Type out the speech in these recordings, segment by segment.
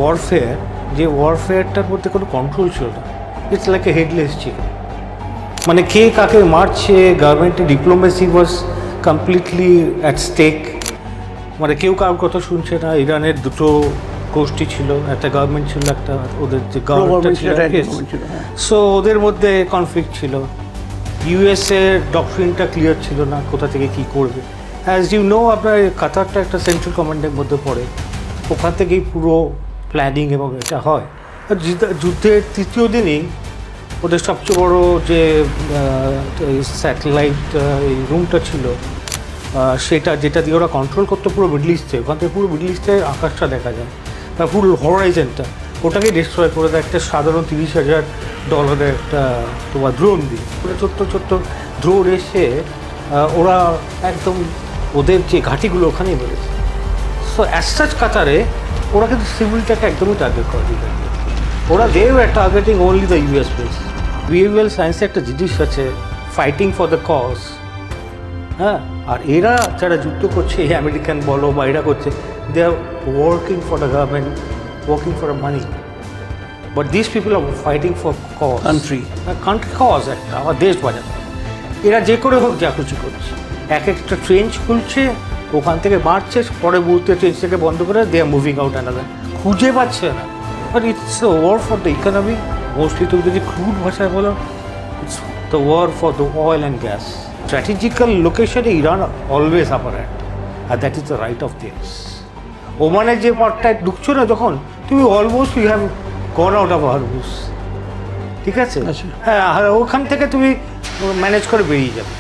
Warfare, যে ওয়ারফেয়ারটার মধ্যে কোনো কন্ট্রোল ছিল না। It's like a headless chicken, মানে কে কাকে মারছে, গভর্নমেন্টের diplomacy was completely at stake, মানে কেউ কারোর কথা শুনছে না। ইরানের দুটো গোষ্ঠী ছিল, একটা গভর্নমেন্ট ছিল, একটা ওদের যে গভর্নমেন্ট ছিল, সো ওদের মধ্যে কনফ্লিক্ট ছিল। ইউএসএর ডকট্রিনটা ক্লিয়ার ছিল না কোথা থেকে কী করবে। অ্যাজ ইউ নো, আপনার কাতারটা একটা সেন্ট্রাল কমান্ডের মধ্যে পড়ে, ওখান থেকেই পুরো প্ল্যানিং এবং এটা হয়। যুদ্ধের তৃতীয় দিনেই ওদের সবচেয়ে বড় যে স্যাটেলাইট এই রুমটা ছিল, সেটা যেটা দিয়ে ওরা কন্ট্রোল করতো পুরো মিডল ইস্টে, ওখান থেকে পুরো মিডল ইস্টের আকাশটা দেখা যায় বা ফুল হরাইজেনটা, ওটাকে ডিস্ট্রয় করে দেয় একটা সাধারণ $30,000 একটা তোমার ড্রোন দিয়ে। ছোট্ট ছোট্ট ড্রোন এসে ওরা একদম ওদের যে ঘাঁটিগুলো ওখানেই বেড়েছে। সো অ্যাজ সাচ কাতারে ওরা কিন্তু সিভিলটাকে একদমই টার্গেট করে দিল। ওরা targeting only the US base. Behavioural সায়েন্সে একটা জিনিস আছে, ফাইটিং ফর দ্য কজ। হ্যাঁ, আর এরা যারা যুদ্ধ করছে, এই আমেরিকান বলো বা এরা করছে, they are working for the government, working for the money, but this people are fighting for cause, country cause, একটা আমার দেশ বাজানো। এরা যে করে হোক যা খুশি করছে, এক একটা ট্রেন খুলছে, ওখান থেকে মারছে, পরের মুহূর্তে ট্রেনটাকে বন্ধ করে they are moving out another, খুঁজে পাচ্ছে না। But it's the war for the economy, mostly তুমি যদি ক্রুড ভাষায় বলো, it's the war for the oil and gas. Strategical লোকেশনে ইরান অলওয়েজ আপার হ্যান্ড, আর that is the right of theirs. ওমানের যে পার্টটায় ঢুকছো না যখন, তুমি almost you have gone out of Hormuz, ঠিক আছে? হ্যাঁ, ওখান থেকে তুমি ম্যানেজ করে বেরিয়ে যাবে।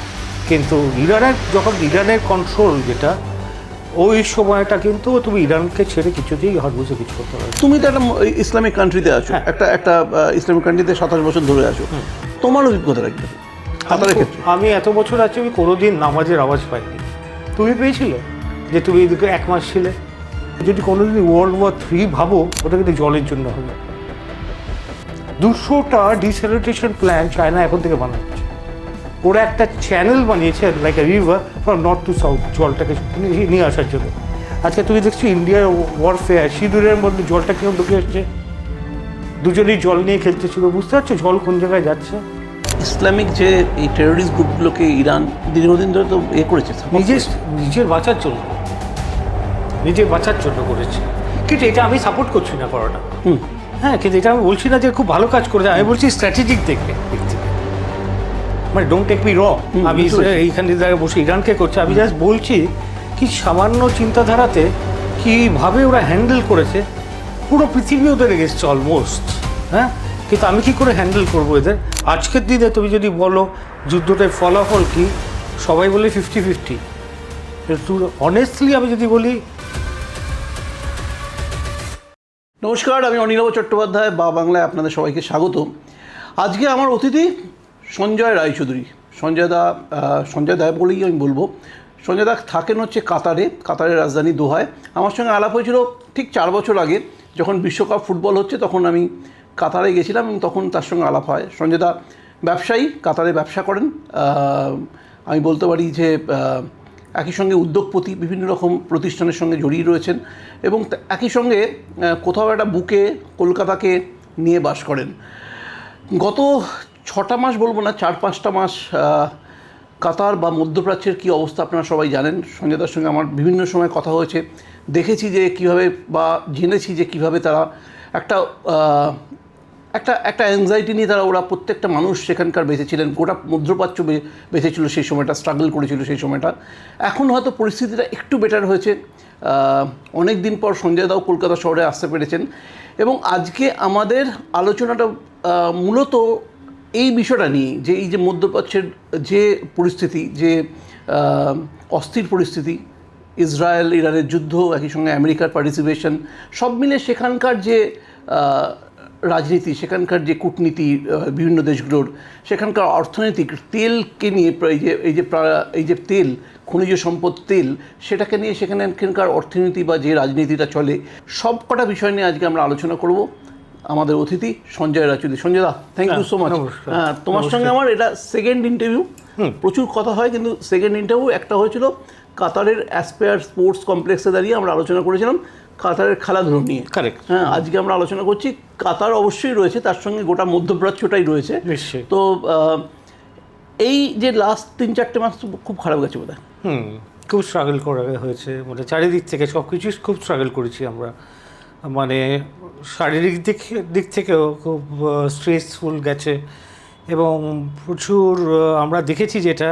কিন্তু ইরানের কন্ট্রোল যেটা, ওই সময়টা কিন্তু তুমি ইরানকে ছেড়ে কিছুতেই হরমুজে কিছু করতে পারবে। তুমি তো একটা ইসলামিক কান্ট্রিতে আছো, একটা ইসলামিক কান্ট্রিতে 27 বছর ধরে আছো, তোমার অভিজ্ঞতা রাখবে কাতারের ক্ষেত্রে? আমি এত বছর আছি, আমি কোনোদিন নামাজের আওয়াজ পাইনি। তুমি পেয়েছিলে যে তুমি এদিকে 1 মাস ছিলে? যদি কোনোদিন World War III ভাবো, ওটা কিন্তু জলের জন্য হবে। 200টা ডিস্যালিনেশন প্ল্যান্ট চায়না এখন থেকে বানাচ্ছে। ওরা একটা চ্যানেল বানিয়েছে, like a river, from north two south, জলটাকে নিয়ে আসার জন্য। আজকে তুমি দেখছি ইন্ডিয়ার ওয়ারফেয়ার, সিঁদুরের মধ্যে জলটা কেউ ঢুকে আসছে, দুজনেই জল নিয়ে খেলতেছিল। বুঝতে পারছো জল কোন জায়গায় যাচ্ছে? ইসলামিক যে এই টেরোরিস্ট গ্রুপগুলোকে ইরান দীর্ঘদিন ধরে তো করেছে, নিজের বাঁচার জন্য করেছে। কিন্তু এটা আমি সাপোর্ট করছি না করাটা। হ্যাঁ, কিন্তু এটা আমি বলছি না যে খুব ভালো কাজ করেছে, আমি বলছি স্ট্র্যাটেজিক দিক থেকে, মানে ডোন্ট টেক মি রং। আমি এইখানে জায়গায় বসে ইরানকে করছি, আমি জাস্ট বলছি কি সামান্য চিন্তাধারাতে কীভাবে ওরা হ্যান্ডেল করেছে, পুরো পৃথিবী ওদের এগেছে অলমোস্ট। হ্যাঁ, কিন্তু আমি কী করে হ্যান্ডেল করবো এদের? আজকের দিনে তুমি যদি বলো যুদ্ধটার ফলাফল কী, সবাই বলে 50-50। অনেস্টলি আমি যদি বলি। নমস্কার, আমি অনির্বাণ চট্টোপাধ্যায়, বাংলায় আপনাদের সবাইকে স্বাগত। আজকে আমার অতিথি সঞ্জয় রায়চৌধুরী। সঞ্জয় দা বলেই আমি বলবো। সঞ্জয় দা থাকেন হচ্ছে কাতারের রাজধানী দোহায়। আমার সঙ্গে আলাপ হয়েছিল ঠিক 4 বছর আগে, যখন বিশ্বকাপ ফুটবল হচ্ছে, তখন আমি কাতারে গেছিলাম এবং তখন তার সঙ্গে আলাপ হয়। সঞ্জয় দা ব্যবসায়ী, কাতারে ব্যবসা করেন। আমি বলতে পারি যে একই সঙ্গে উদ্যোগপতি, বিভিন্ন রকম প্রতিষ্ঠানের সঙ্গে জড়িয়ে রয়েছেন এবং একই সঙ্গে কোথাও একটা বুকে কলকাতাকে নিয়ে বাস করেন। গত 6টা মাস বলবো না, 4-5টা মাস কাতার বা মধ্যপ্রাচ্যের কী অবস্থা আপনারা সবাই জানেন। সঞ্জয়দার সঙ্গে আমার বিভিন্ন সময় কথা হয়েছে, দেখেছি যে কীভাবে, বা জেনেছি যে কীভাবে তারা একটা অ্যাংজাইটি নিয়ে ওরা প্রত্যেকটা মানুষ সেখানকার বেঁচেছিলেন, গোটা মধ্যপ্রাচ্য বেঁচেছিল সেই সময়টা, স্ট্রাগল করেছিল সেই সময়টা। এখন হয়তো পরিস্থিতিটা একটু বেটার হয়েছে। অনেক দিন পর সঞ্জয় দাও কলকাতা শহরে আসতে পেরেছেন এবং আজকে আমাদের আলোচনাটা মূলত এই বিষয়টা নিয়ে, যে এই যে মধ্যপ্রাচ্যের যে পরিস্থিতি, যে অস্থির পরিস্থিতি, ইসরায়েল ইরানের যুদ্ধ, একই সঙ্গে আমেরিকার পার্টিসিপেশন, সব মিলে সেখানকার যে রাজনীতি, সেখানকার যে কূটনীতি বিভিন্ন দেশগুলোর, সেখানকার অর্থনৈতিক, তেলকে নিয়ে, এই যে তেল, খনিজ সম্পদ তেল, সেটাকে নিয়ে সেখানকার অর্থনীতি বা যে রাজনীতিটা চলে, সব কটা বিষয় নিয়ে আজকে আমরা আলোচনা করব। আমাদের অতিথি Sanjay Roychowdhury. Sanjay da, thank you so much. হ্যাঁ, তোমার সঙ্গে আমার এটা সেকেন্ড ইন্টারভিউ। প্রচুর কথা হয়, কিন্তু সেকেন্ড ইন্টারভিউ একটা হয়েছিল কাতারের অ্যাসপায়ার স্পোর্টস কমপ্লেক্সে দাঁড়িয়ে আমরা আলোচনা করেছিলাম কাতারের খেলাধুলো নিয়ে। কারেক্ট। হ্যাঁ, আজকে আমরা আলোচনা করছি কাতার অবশ্যই রয়েছে, তার সঙ্গে গোটা মধ্যপ্রাচ্যটাই রয়েছে নিশ্চয়ই। তো এই যে লাস্ট 3-4 মাস তো খুব খারাপ গেছে বোধ হয়। খুব স্ট্রাগল করা হয়েছে, মানে চারিদিক থেকে সব কিছুই খুব স্ট্রাগল করেছি আমরা, মানে শারীরিক দিক থেকেও খুব স্ট্রেসফুল গেছে এবং প্রচুর আমরা দেখেছি যেটা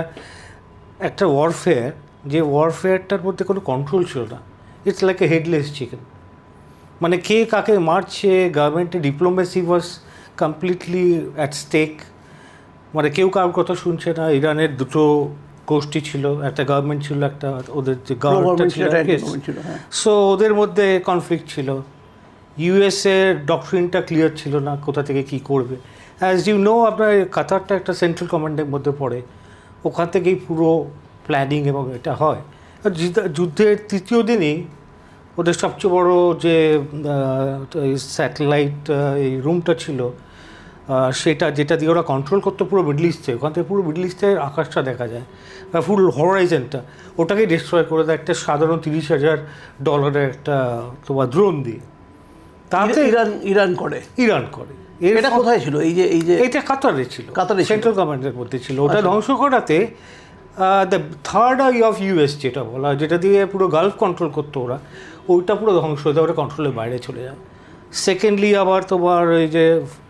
একটা ওয়ারফেয়ার, যে ওয়ারফেয়ারটার মধ্যে কোনো কন্ট্রোল ছিল না। It's like a headless chicken, মানে কে কাকে মারছে, গভর্নমেন্টের diplomacy was completely at stake, মানে কেউ কারোর কথা শুনছে না। ইরানের দুটো গোষ্ঠী ছিল, একটা গভর্নমেন্ট ছিল, একটা ওদের যে গভর্নমেন্ট ছিল, সো ওদের মধ্যে কনফ্লিক্ট ছিল। ইউএসের ডক্ট্রিনটা ক্লিয়ার ছিল না কোথা থেকে কী করবে। অ্যাজ ইউ নো, আপনার কাতারটা একটা সেন্ট্রাল কমান্ডের মধ্যে পড়ে, ওখান থেকেই পুরো প্ল্যানিং এবং এটা হয়। যুদ্ধের তৃতীয় দিনই ওদের সবচেয়ে বড় যে স্যাটেলাইট এই রুমটা ছিল, সেটা যেটা দিয়ে ওরা কন্ট্রোল করতো পুরো মিডল ইস্টে, ওখান থেকে পুরো মিডল ইস্টের আকাশটা দেখা যায় বা ফুল হরাইজেনটা, ওটাকেই ডিস্ট্রয় করে দেয় একটা সাধারণ $30,000 একটা তোমার ড্রোন দিয়ে। তাতে ইরান করে এটা কোথায় ছিল? এইটা কাতারে ছিল, কাতারে সেন্ট্রাল গভর্নমেন্টের মধ্যে ছিল। ওটা ধ্বংস করাতে the third eye of US যেটা বলা, যেটা দিয়ে পুরো গালফ কন্ট্রোল করতো ওরা, ওইটা পুরো ধ্বংস হয়ে ওটা কন্ট্রোলের বাইরে চলে যায়। সেকেন্ডলি আবার তোমার ওই যে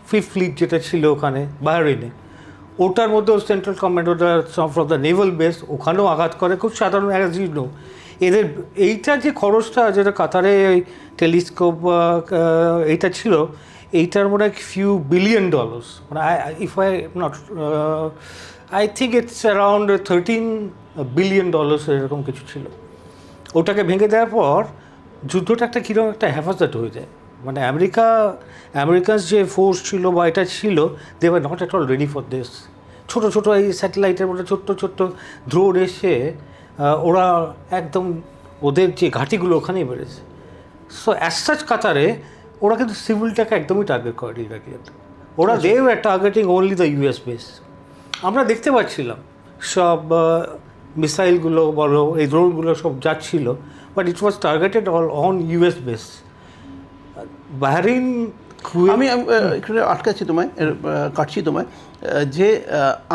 ফিফথ ফ্লিট যেটা ছিল ওখানে বাহরিনে, ওটার মধ্যেও সেন্ট্রাল কমান্ড, ওটা ফ্রম দ্য নেভাল বেস, ওখানেও আঘাত করে খুব সাধারণ। অ্যাজ ইউ নো, এদের এইটা যে খরচটা যেটা কাতারে ওই টেলিস্কোপ এইটা ছিল, এইটার মনে হয় ফিউ $billion, মানে if I not I think it's around $13 billion এরকম কিছু ছিল। ওটাকে ভেঙে দেওয়ার পর যুদ্ধটা একটা কীরকম একটা হেফাজত হয়ে যায়। মানে আমেরিকানস যে ফোর্স ছিল বা এটা ছিল, they were not at all ready for this. ছোটো ছোটো এই স্যাটেলাইটের মধ্যে ছোট্ট ড্রোন এসে ওরা একদম ওদের যে ঘাঁটিগুলো ওখানেই বেড়েছে। সো অ্যাজ সাচ কাতারে ওরা কিন্তু সিভিলটাকে একদমই টার্গেট করে ইরাকিয়ান। ওরা they were targeting only the US base. আমরা দেখতে পাচ্ছিলাম সব মিসাইলগুলো বলো, এই ড্রোনগুলো সব যাচ্ছিল, but it was targeted on US base. Bahrain, আমি একটু কাটছি তোমায় যে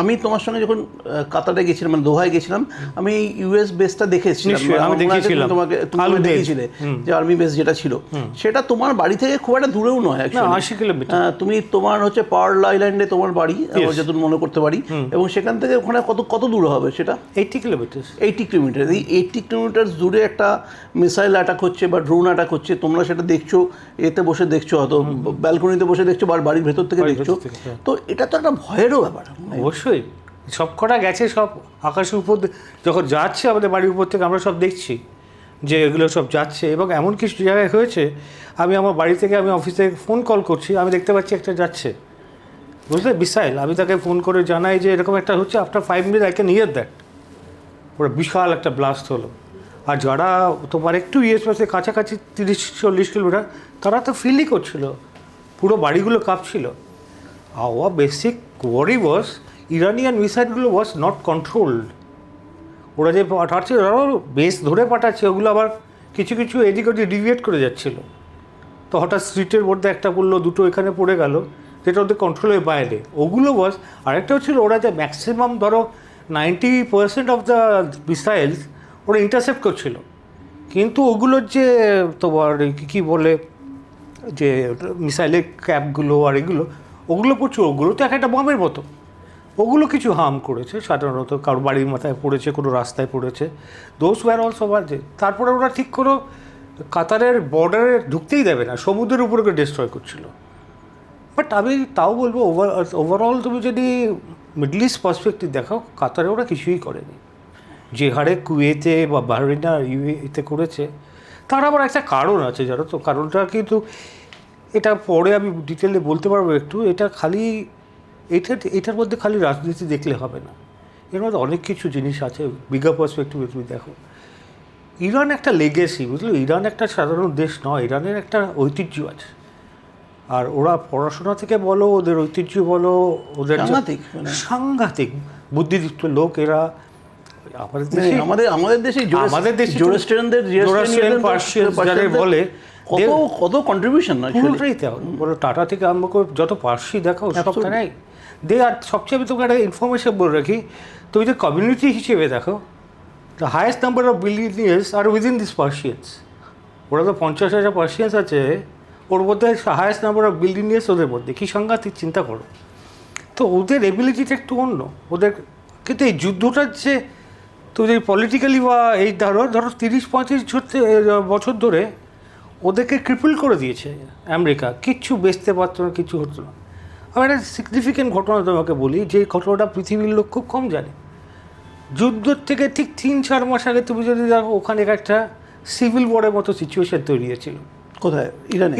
আমি তোমার সঙ্গে যখন কাতারে গেছিলাম, মানে দোহায় গেছিলাম, আমি ইউএস বেসটা দেখেছিলাম, তোমাকে দেখিয়েছিলে যে আর্মি বেস যেটা ছিল, সেটা তোমার বাড়ি থেকে খুব একটা দূরেও নয়, 80 কিলোমিটার। তুমি তোমার হচ্ছে পার্ল আইল্যান্ডে তোমার বাড়ি, যতদূর মনে করতে পারি, এবং সেখান থেকে ওখানে কত দূর হবে সেটা? 80 কিলোমিটার। 80 কিলোমিটার। এই 80 কিলোমিটার দূরে একটা মিসাইল অ্যাটাক হচ্ছে বা ড্রোন অ্যাটাক হচ্ছে, তোমরা সেটা দেখছো, এতে বসে দেখছো, হয়তো ব্যালকনিতে বসে দেখছো বা বাড়ির ভেতর থেকে দেখছো, তো এটা তো একটা ভয়েরও ব্যাপার। অবশ্যই সব কটা গেছে, সব আকাশের উপর যখন যাচ্ছে আমাদের বাড়ির উপর থেকে আমরা সব দেখছি যে এগুলো সব যাচ্ছে। এবং এমন কিছু জায়গায় হয়েছে, আমি আমার বাড়ি থেকে, আমি অফিসে ফোন কল করছি, আমি দেখতে পাচ্ছি একটা যাচ্ছে, বুঝলে, মিসাইল। আমি তাকে ফোন করে জানাই যে এরকম একটা হচ্ছে, after 5 minutes I can here that. ওরা বিশাল একটা ব্লাস্ট হলো। আর যারা তোমার একটু পাশে কাছাকাছি 30-40 কিলোমিটার, তারা তো ফিলই করছিল, পুরো বাড়িগুলো কাঁপছিল। Our basic worry was Iranian মিসাইলগুলো ওয়াজ নট কন্ট্রোলড। ওরা যে পাঠাচ্ছে, ওরাও বেস ধরে পাঠাচ্ছে, ওগুলো আবার কিছু এদিক ওদিক ডিভিয়েট করে যাচ্ছিলো। তো হঠাৎ স্ট্রিটের মধ্যে একটা পড়লো, দুটো এখানে পড়ে গেল, যেটা ওদের কন্ট্রোলের বাইরে। ওগুলো ওয়াজ, আরেকটা হচ্ছিল, ওরা যে ম্যাক্সিমাম ধরো 90% অফ দ্য মিসাইলস ওরা ইন্টারসেপ্ট করছিল, কিন্তু ওগুলোর যে তোমার কী বলে যে মিসাইলের ক্যাপগুলো আর এগুলো, ওগুলো প্রচুর, ওগুলো তো একটা বমের মতো, ওগুলো কিছু হার্ম করেছে সাধারণত, কারো বাড়ির মাথায় পড়েছে, কোনো রাস্তায় পড়েছে। দোজ ওয়্যার অলসো বাজে। তারপরে ওরা ঠিক করো কাতারের বর্ডারে ঢুকতেই দেবে না, সমুদ্রের উপরে ডিস্ট্রয় করছিল। বাট আমি তাও বলবো ওভারঅল তুমি যদি মিডল ইস্ট পার্সপেক্টিভ দেখাও, কাতারে ওরা কিছুই করেনি। যে হারে কুয়েতে বা বাহরিনা ইউএতে করেছে, তার আবার একটা কারণ আছে, জানো তো। কারণটা কিন্তু এটা পরে আমি ডিটেলে বলতে পারবো একটু। এটা খালি এটার মধ্যে খালি রাজনীতি দেখলে হবে না, এর মধ্যে অনেক কিছু জিনিস আছে। বিগার পার্সপেক্টিভে তুমি দেখো, ইরান একটা লেগেসি, বুঝলো। ইরান একটা সাধারণ দেশ নয়, ইরানের একটা ঐতিহ্য আছে। আর ওরা পড়াশোনা থেকে বলো, ওদের ঐতিহ্য বলো, ওদের সাংঘাতিক বুদ্ধিদীপ্ত লোক এরা। আমাদের দেশে পার্সিয়ান বলে কত কত কন্ট্রিবিউশন না পুরোটাই দেওয়া বলো, টাটা থেকে আরম্ভ করে যত পার্সি দেখো সবখানেই দে। আর সবচেয়ে আমি তোকে একটা ইনফরমেশন বলে রাখি, তুমি যে কমিউনিটি হিসেবে দেখো, the highest number of billionaires are within this Persians. ওরা তো 50,000 পার্সিয়ান্স আছে, ওর মধ্যে হায়েস্ট নাম্বার অফ বিলিয়নিয়ার্স ওদের মধ্যে। কী সাংঘাতিক চিন্তা করো। তো ওদের এবিলিটিটা একটু অন্য ওদের। কিন্তু এই যুদ্ধটা যে তুমি যদি পলিটিক্যালি বা এই ধরো 30-35 বছর ধরে ওদেরকে ক্রিপল করে দিয়েছে আমেরিকা, কিচ্ছু বেচতে পারতো না, কিছু হতো না। আমি একটা সিগনিফিক্যান্ট ঘটনা তোমাকে বলি, যে ঘটনাটা পৃথিবীর লোক খুব কম জানে। যুদ্ধের থেকে ঠিক 3-4 মাস আগে তুমি যদি দেখো, ওখানে একটা সিভিল ওয়ারের মতো সিচুয়েশান তৈরি হয়েছিল। কোথায়?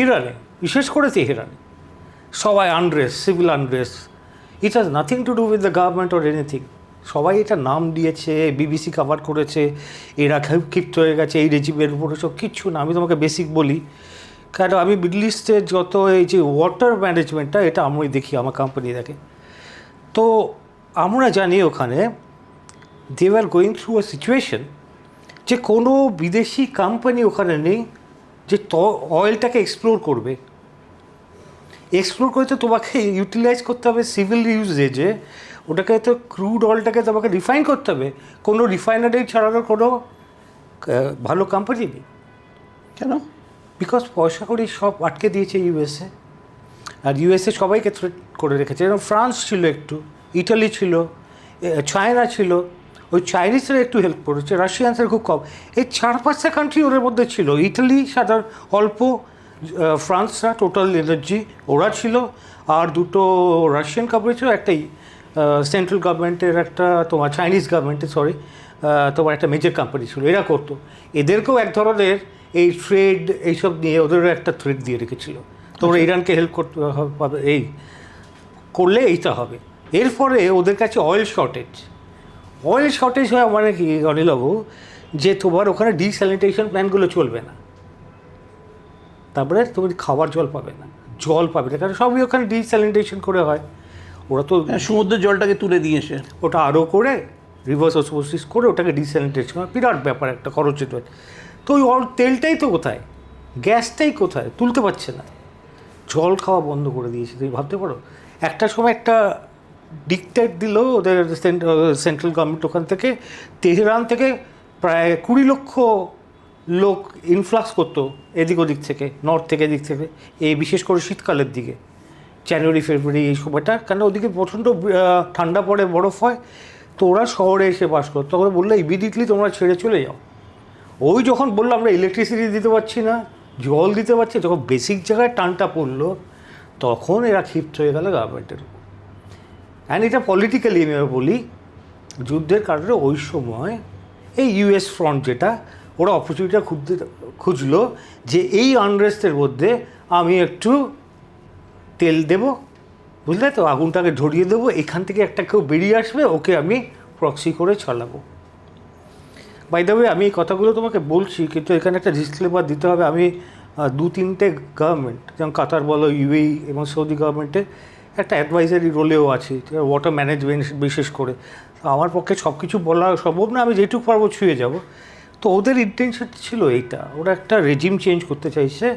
ইরানে, বিশেষ করে তেহরানে। সবাই unrest, civil unrest. It has nothing to do with the government or anything. সবাই এটা নাম দিয়েছে, বিবিসি কভার করেছে, এরা ক্ষিপ্ত হয়ে গেছে এই রেজিমের উপরে, সব কিচ্ছু না। আমি তোমাকে বেসিক বলি, কারণ আমি মিডল ইস্টের যত এই যে ওয়াটার ম্যানেজমেন্টটা, এটা আমি দেখি, আমার কোম্পানি দেখে। তো আমরা জানি ওখানে they are going through a situation যে কোনো বিদেশি কোম্পানি ওখানে নেই যে অয়েলটাকে এক্সপ্লোর করবে। এক্সপ্লোর করে তো তোমাকে ইউটিলাইজ করতে হবে সিভিল ইউজেজে, ওটাকে তো ক্রুড অয়েলটাকে তোমাকে রিফাইন করতে হবে। কোনো রিফাইনারি ছাড়ানোর কোনো ভালো কোম্পানি নেই। কেন? বিকজ পয়সা করি সব আটকে দিয়েছে ইউএসএ। আর ইউএসএ সবাইকে থ্রেট করে রেখেছে। যেরকম ফ্রান্স ছিল একটু, ইটালি ছিল, চায়না ছিল, ওই চাইনিজরা একটু হেল্প করেছে, রাশিয়ানসের খুব কম। এই 4-5টা কান্ট্রি ওদের মধ্যে ছিল। ইটালি সাধারণ অল্প, ফ্রান্সরা টোটাল এনার্জি ওরা ছিল, আর দুটো রাশিয়ান কোম্পানি ছিল, একটাই সেন্ট্রাল গভর্নমেন্টের একটা, তোমার চাইনিজ গভর্নমেন্টের তোমার একটা মেজর কোম্পানি ছিল। এরা করতো, এদেরকেও এক ধরনের এই ট্রেড এইসব নিয়ে ওদেরও একটা থ্রেড দিয়ে রেখেছিল। তোমরা ইরানকে হেল্প করতে হবে, এই করলে এইটা হবে। এরপরে ওদের কাছে অয়েল শর্টেজ হয় মানে কি অনিলবাবু, যে তোমার ওখানে ডিস্যানিটেশন প্ল্যানগুলো চলবে না, তারপরে তুমি খাবার জল পাবে না, কারণ সবই ওখানে ডিস্যানিটেশন করে হয়। ওরা তো সমুদ্রের জলটাকে তুলে দিয়েছে, ওটা আরও করে রিভার্স অসমোসিস করে ওটাকে ডিস্যানিটেশন করা বিরাট ব্যাপার, একটা খরচের। তো ওই তেলটাই তো কোথায়, গ্যাসটাই কোথায়, তুলতে পারছে না, জল খাওয়া বন্ধ করে দিয়েছে। তুমি ভাবতে পারো, একটা সময় একটা ডিকটেট দিল ওদের সেন্ট্রাল গভর্নমেন্ট, ওখান থেকে তেহরান থেকে প্রায় 20 লক্ষ লোক ইনফ্লাক্স করতো এদিক ওদিক থেকে, নর্থ থেকে, এদিক থেকে, এই বিশেষ করে শীতকালের দিকে, জানুয়ারি ফেব্রুয়ারি এই সময়টা, কেন ওদিকে প্রচণ্ড ঠান্ডা পড়ে, বরফ হয়। তো ওরা শহরে এসে বাস করতো। তখন বললো ইমিডিয়েটলি তোমরা ছেড়ে চলে যাও। ওই যখন বললো আমরা ইলেকট্রিসিটি দিতে পারছি না, জল দিতে পারছি, যখন বেসিক জায়গায় টানটা পড়লো, তখন এরা ক্ষিপ্ত হয়ে গেল গভর্নমেন্টের উপর। অ্যান্ড এটা পলিটিক্যালি আমি বলি, যুদ্ধের কারণে ওই সময় এই ইউএস ফ্রন্ট যেটা, ওরা অপরচুনিটিটা খুঁজলো যে এই আনরেস্টের মধ্যে আমি একটু তেল দেব, বুঝলে তো, আগুনটাকে ধরিয়ে দেবো, এখান থেকে একটা কেউ বেরিয়ে আসবে, ওকে আমি প্রক্সি করে চালাবো। বাই দ্য ওয়ে, আমি এই কথাগুলো তোমাকে বলছি, কিন্তু এখানে একটা ডিসক্লেমার দিতে হবে। আমি 2-3টে গভর্নমেন্ট, যেমন কাতার বলো, ইউএই এবং সৌদি গভর্নমেন্টের একটা অ্যাডভাইজারি রোলেও আছি, ওয়াটার ম্যানেজমেন্ট বিশেষ করে। আমার পক্ষে সব কিছু বলা সম্ভব না, আমি যেটুকু পারবো ছুঁয়ে যাব। তো ওদের ইন্টেনশন ছিল এইটা, ওরা একটা রেজিম চেঞ্জ করতে চাইছে,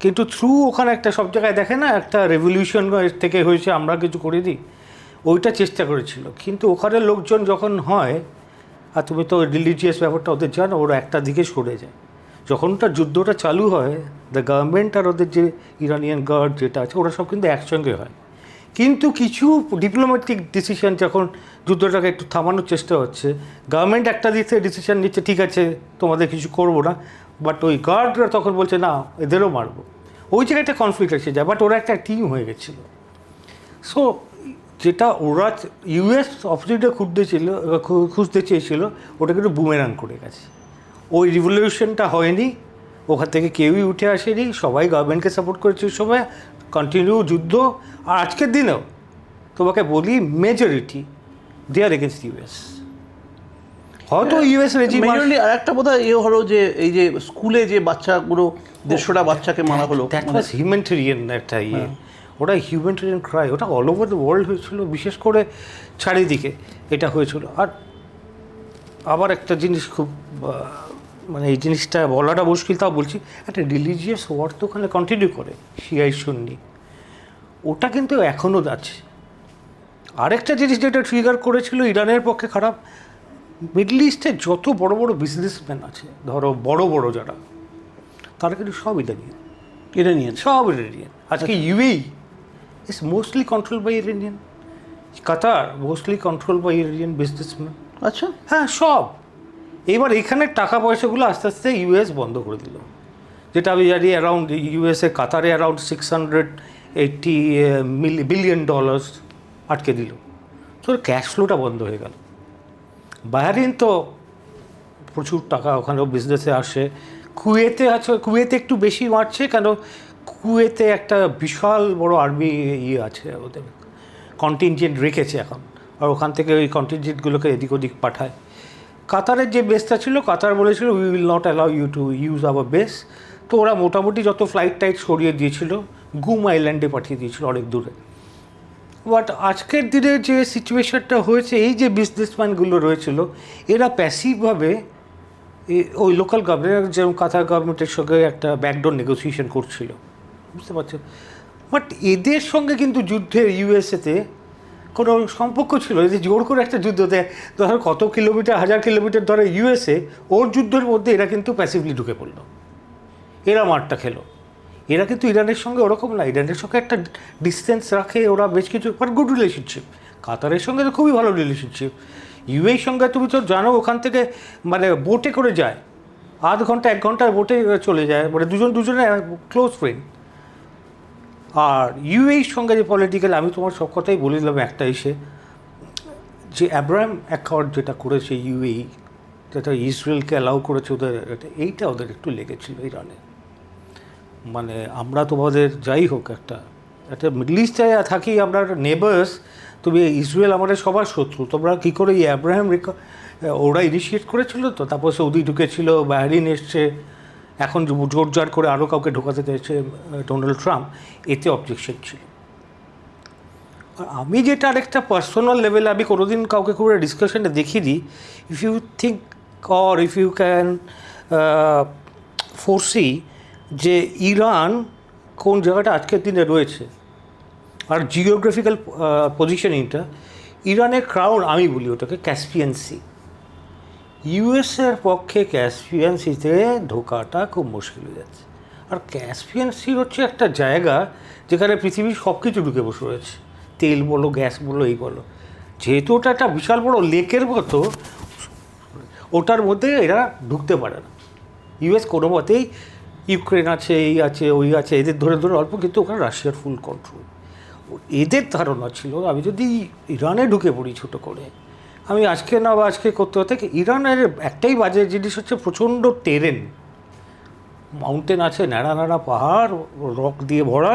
কিন্তু থ্রু ওখানে একটা সব জায়গায় দেখে না একটা রেভলিউশন থেকে হয়েছে, আমরা কিছু করে দিই, ওইটা চেষ্টা করেছিল। কিন্তু ওখানে লোকজন যখন হয়, আর তুমি তো রিলিজিয়াস ব্যাপারটা ওদের জানো, ওরা একটা দিকে সরে যায়। যখনটা যুদ্ধটা চালু হয়, দ্য গভর্নমেন্ট আর ওদের যে ইরানিয়ান গার্ড যেটা আছে, ওরা সব কিন্তু একসঙ্গে হয়। কিন্তু কিছু ডিপ্লোম্যাটিক ডিসিশন, যখন যুদ্ধটাকে একটু থামানোর চেষ্টা হচ্ছে, গভর্নমেন্ট একটা দিকে ডিসিশন নিচ্ছে, ঠিক আছে তোমাদের কিছু করবো না, বাট ওই গার্ডরা তখন বলছে না, এদেরও মারবো। ওই জায়গায় একটা কনফ্লিক্ট এসে যায়, বাট ওরা একটা টিম হয়ে গেছিলো। সো যেটা ওরা ইউএস অপরচুনিটি খুঁজতে চেয়েছিল, ওটা কিন্তু বুমেরাং করে গেছে। ওই রিভলিউশনটা হয়নি, ওখান থেকে কেউই উঠে আসেনি, সবাই গভর্নমেন্টকে সাপোর্ট করেছে, সবাই কন্টিনিউ যুদ্ধ। আর আজকের দিনেও তোমাকে বলি, মেজরিটি দে আর এগেনস্ট ইউএস। হয়তো ইউএস রেজিম আর একটা বোধ হয় হলো যে এই যে স্কুলে যে বাচ্চাগুলো 150টা বাচ্চাকে মারা হলো, দ্যাট ওয়াজ হিউম্যানিটেরিয়ান একটা ওটা হিউম্যানিটেরিয়ান ক্রাই, ওটা অল ওভার দ্য ওয়ার্ল্ড হয়েছিল, বিশেষ করে চারিদিকে এটা হয়েছিল। আর আবার একটা জিনিস খুব মানে এই জিনিসটা বলাটা মুশকিল, তাও বলছি, একটা রিলিজিয়াস ওয়ার তো ওখানে কন্টিনিউ করে শিয়াই সুন্নি, ওটা কিন্তু এখনও আছে। আরেকটা জিনিস যেটা ট্রিগার করেছিল ইরানের পক্ষে খারাপ, মিডল ইস্টে যত বড় বড় বিজনেসম্যান আছে, ধরো বড় বড় যারা, তারা কিন্তু সব ইরানিয়ান, সব ইরানিয়ান। আজকে UAE is mostly control by Iranian, Qatar mostly control by Iranian businessman. আচ্ছা, হ্যাঁ সব। এবার এখানে টাকা পয়সাগুলো আস্তে আস্তে ইউএস বন্ধ করে দিল, যেটা আমি জানি অ্যারাউন্ড ইউএসএ কাতারে অ্যারাউন্ড $680 বিলিয়ন আটকে দিল। তো ক্যাশ ফ্লোটা বন্ধ হয়ে গেল। বাহরিন তো প্রচুর টাকা ওখানেও বিজনেসে আসে। কুয়েতে আছে, কুয়েতে একটু বেশি মারছে, কেন কুয়েতে একটা বিশাল বড় আর্মি আছে, ওদের কন্টিনজেন্ট রেখেছে এখন, আর ওখান থেকে ওই কন্টিনজেন্টগুলোকে এদিক ওদিক পাঠায়। কাতারের যে বেসটা ছিল, কাতার বলেছিল we will not allow you to use our base, তো ওরা মোটামুটি যত ফ্লাইট টাইট সরিয়ে দিয়েছিল, গুম আইল্যান্ডে পাঠিয়ে দিয়েছিল অনেক দূরে। বাট আজকের দিনে যে সিচুয়েশনটা হয়েছে, এই যে বিজনেসম্যানগুলো রয়েছিল, এরা প্যাসিভভাবে ওই লোকাল গভর্নমেন্ট, যেমন কাতার গভর্নমেন্টের সঙ্গে একটা ব্যাকডোর নেগোসিয়েশন করছিল, বুঝতে পারছো। বাট এদের সঙ্গে কিন্তু যুদ্ধে ইউএসএতে কোনো সম্পর্ক ছিল, এদের জোর করে একটা যুদ্ধ দেয়, ধরো কত কিলোমিটার, 1000 কিলোমিটার ধরে ইউএসএ, ওর যুদ্ধের মধ্যে এরা কিন্তু প্যাসিভলি ঢুকে পড়লো, এরা মারটা খেলো। এরা কিন্তু ইরানের সঙ্গে ওরকম না, ইরানের সঙ্গে একটা ডিস্টেন্স রাখে ওরা বেশ কিছু, বাট গুড রিলেশনশিপ। কাতারের সঙ্গে তো খুবই ভালো রিলেশনশিপ। ইউএর সঙ্গে তুমি তো জানো ওখান থেকে মানে বোটে করে যায়, আধ ঘন্টা 1 ঘন্টার বোটে চলে যায়, মানে দুজনে ক্লোজ ফ্রেন্ড। আর ইউএর সঙ্গে যে পলিটিক্যাল, আমি তোমার সব কথাই বলে দিলাম একটা এসে, যে অ্যাব্রাহাম অ্যাকর্ড যেটা করেছে ইউএই, যেটা ইসরায়েলকে অ্যালাউ করেছে, ওদের এইটা ওদের একটু লেগেছিল ইরানে। মানে আমরা তোমাদের যাই হোক একটা মিডল ইস্টে থাকি, আমরা নেবার্স, তুমি ইসরায়েল আমাদের সবার শত্রু, তোমরা কী করে এই অ্যাব্রাহাম ওরা ইনিশিয়েট করেছিল, তো তারপর সৌদি ঢুকেছিল, বাহরিন এসছে, এখন জোরজার করে আরও কাউকে ঢোকাতে চাইছে ডোনাল্ড ট্রাম্প, এতে অবজেকশন ছিল। আর আমি যেটা আরেকটা পার্সোনাল লেভেলে আমি কোনোদিন কাউকে করে ডিসকাশনে দেখিয়ে দিই, if you think or if you can foresee যে ইরান কোন জায়গাটা আজকের দিনে রয়েছে, আর জিওগ্রাফিক্যাল পজিশনিংটা, ইরানের ক্রাউন আমি বলি ওটাকে ক্যাসপিয়ান সি। ইউএসের পক্ষে ক্যাসপিয়ান সিতে ঢোকাটা খুব মুশকিল হয়ে যাচ্ছে। আর ক্যাসপিয়ান সি হচ্ছে একটা জায়গা যেখানে পৃথিবীর সব কিছু ঢুকে বসে রয়েছে, তেল বলো, গ্যাস বলো, এই বলো। যেহেতু ওটা একটা বিশাল বড় লেকের মতো, ওটার মধ্যে এরা ঢুকতে পারে না। ইউএস কোনো মতেই, ইউক্রেন আছে, এই আছে, ওই আছে, এদের ধরে ধরে অল্প, কিন্তু ওখানে রাশিয়ার ফুল কন্ট্রোল। এদের ধারণা ছিল আমি যদি ইরানে ঢুকে পড়ি ছোটো করে, আমি আজকে না বা আজকে করতে হতে, ইরানের একটাই বাজে জিনিস হচ্ছে প্রচণ্ড টেরেন, মাউন্টেন আছে, ন্যাড়া ন্যাড়া পাহাড়, রক দিয়ে ভরা,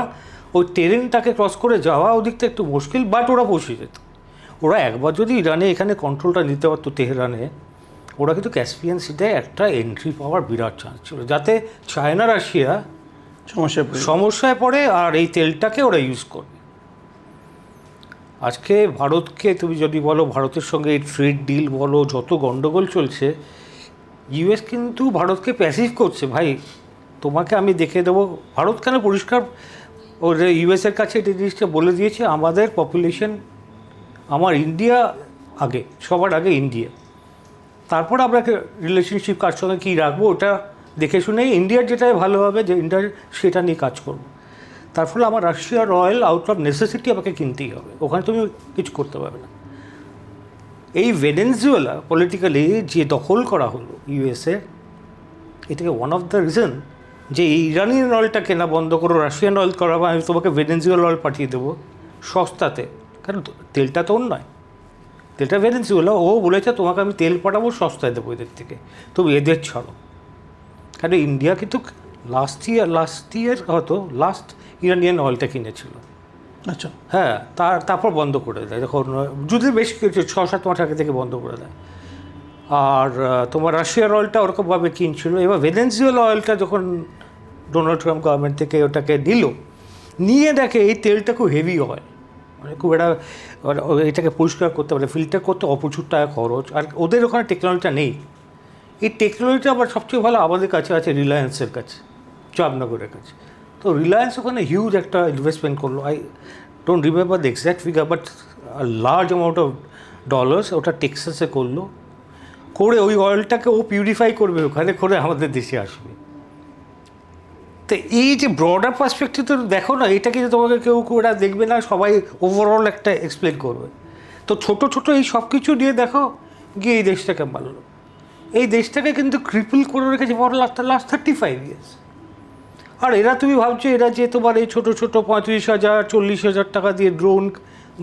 ওই টেরেনটাকে ক্রস করে যাওয়া ওদিকটা একটু মুশকিল, বাট ওরা পৌঁছে যেত। ওরা একবার যদি ইরানে এখানে কন্ট্রোলটা নিতে পারতো তেহরানে, ওরা কিন্তু ক্যাসপিয়ান সিতে একটা এন্ট্রি পাওয়ার বিরাট চান্স ছিল, যাতে চায়না রাশিয়া সমস্যায় পড়ে আর এই তেলটাকে ওরা ইউজ করবে। আজকে ভারতকে তুমি যদি বলো, ভারতের সঙ্গে এই ট্রেড ডিল বলো, যত গণ্ডগোল চলছে, ইউএস কিন্তু ভারতকে প্যাসিভ করছে, ভাই তোমাকে আমি দেখে দেবো। ভারত কেন পরিষ্কার ওর ইউএসের কাছে এই জিনিসটা বলে দিয়েছে, আমাদের পপুলেশন, আমার ইন্ডিয়া আগে, সবার আগে ইন্ডিয়া, তারপর আমরা রিলেশনশিপ কার সঙ্গে কী রাখবো ওটা দেখে শুনে ইন্ডিয়ার যেটাই ভালো হবে, যে ইন্ডিয়ার সেটা নিয়ে কাজ করবো। তার ফলে আমার রাশিয়ার অয়েল আউট অফ নেসেসিটি আমাকে কিনতেই হবে, ওখানে তুমি কিছু করতে পারবে না। এই ভেনেজুয়েলা পলিটিক্যালি যে দখল করা হলো ইউএসএ, এটাকে ওয়ান অফ দ্য রিজন যে ইরানিয়ান অয়েলটা কেনা বন্ধ করো, রাশিয়ান অয়েল করাবো, আমি তোমাকে ভেনেজুয়েলা অয়েল পাঠিয়ে দেবো সস্তাতে, কারণ তেলটা তো ওর নয়, তেলটা ভেনেজুয়েলা, ও বলেছে তোমাকে আমি তেল পাঠাবো সস্তায় দেবো এদের থেকে, তবে এদের ছাড়ো। কারণ ইন্ডিয়া কিন্তু লাস্ট ইয়ার হয়তো লাস্ট ইরানিয়ান অয়েলটা কিনেছিল। আচ্ছা, হ্যাঁ, তারপর বন্ধ করে দেয় যখন যদি বেশ কিছু 6-7 মাস আগে থেকে বন্ধ করে দেয়। আর তোমার রাশিয়ার অয়েলটা ওরকমভাবে কিনছিল। এবার ভেনেজুয়েলা অয়েলটা যখন ডোনাল্ড ট্রাম্প গভর্নমেন্ট থেকে ওটাকে দিল, নিয়ে দেখে এই তেলটা খুব হেভি হয়, মানে খুব এটাকে পরিষ্কার করতে পারে, ফিল্টার করতে প্রচুর টাকা খরচ, আর ওদের ওখানে টেকনোলজিটা নেই। এই টেকনোলজিটা আবার সবচেয়ে ভালো আমাদের কাছে আছে রিলায়েন্সের কাছে, জামনগরের কাছে। তো রিলায়েন্স ওখানে হিউজ একটা ইনভেস্টমেন্ট করলো। I don't remember the exact figure, but large amount of dollars ওটা টেক্সাসে করলো, করে ওই অয়েলটাকে ও পিউরিফাই করবে ওখানে, করে আমাদের দেশে আসবে। তো এই যে ব্রডার পার্সপেক্টিভ তো দেখো না, এটাকে যে তোমাকে কেউ ওরা দেখবে না, সবাই ওভারঅল একটা এক্সপ্লেন করবে। তো ছোটো ছোটো এই সব কিছু নিয়ে দেখো গিয়ে এই দেশটাকে মারলো। এই দেশটাকে কিন্তু ক্রিপল করে রেখেছে ফর লাস্ট 35 ইয়ার্স। আর এরা তুমি ভাবছো এরা যে তোমার এই ছোটো ছোটো 35,000 40,000 টাকা দিয়ে ড্রোন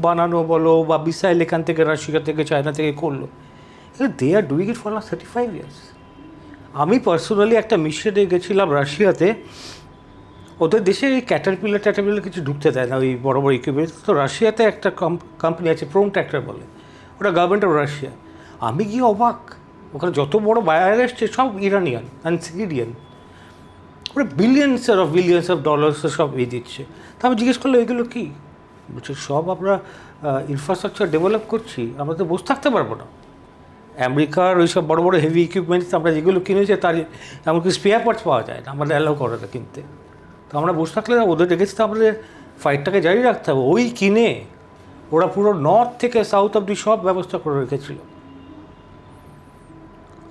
বানানো বলো বা মিসাইল এখান থেকে রাশিয়া থেকে চায়না থেকে করলো, they are doing it for last 35 years. আমি পার্সোনালি একটা মিশনে গেছিলাম রাশিয়াতে, ওদের দেশে এই ক্যাটারপিলার কিছু ঢুকতে দেয় না, ওই বড় বড় ইকুইপমেন্ট। তো রাশিয়াতে একটা কোম্পানি আছে প্রোম ট্র্যাক্টর বলে, ওটা গভর্নমেন্ট অফ রাশিয়া। আমি গিয়ে অবাক, ওখানে যত বড় বায়ার এসছে সব ইরানিয়ান অ্যান্ড সিরিয়ান, ওরা বিলিয়ন্স অফ ডলার্স সব দিচ্ছে। তা আমি জিজ্ঞেস করলাম এগুলো কী? বলছে সব আমরা ইনফ্রাস্ট্রাকচার ডেভেলপ করছি, আমরা তো বসে থাকতে পারবো না। আমেরিকার ওই সব বড়ো বড়ো হেভি ইকুইপমেন্টস আমরা যেগুলো কিনেছি তার এমনকি স্পেয়ার পার্টস পাওয়া যায় না, আমাদের অ্যালাউ করে না কিনতে। তো আমরা বসে থাকলে না, ওদের রেখেছি, তো আমাদের ফাইটটাকে জারি রাখতে হবে। ওই কিনে ওরা পুরো নর্থ থেকে সাউথ অব্দি সব ব্যবস্থা করে রেখেছিল।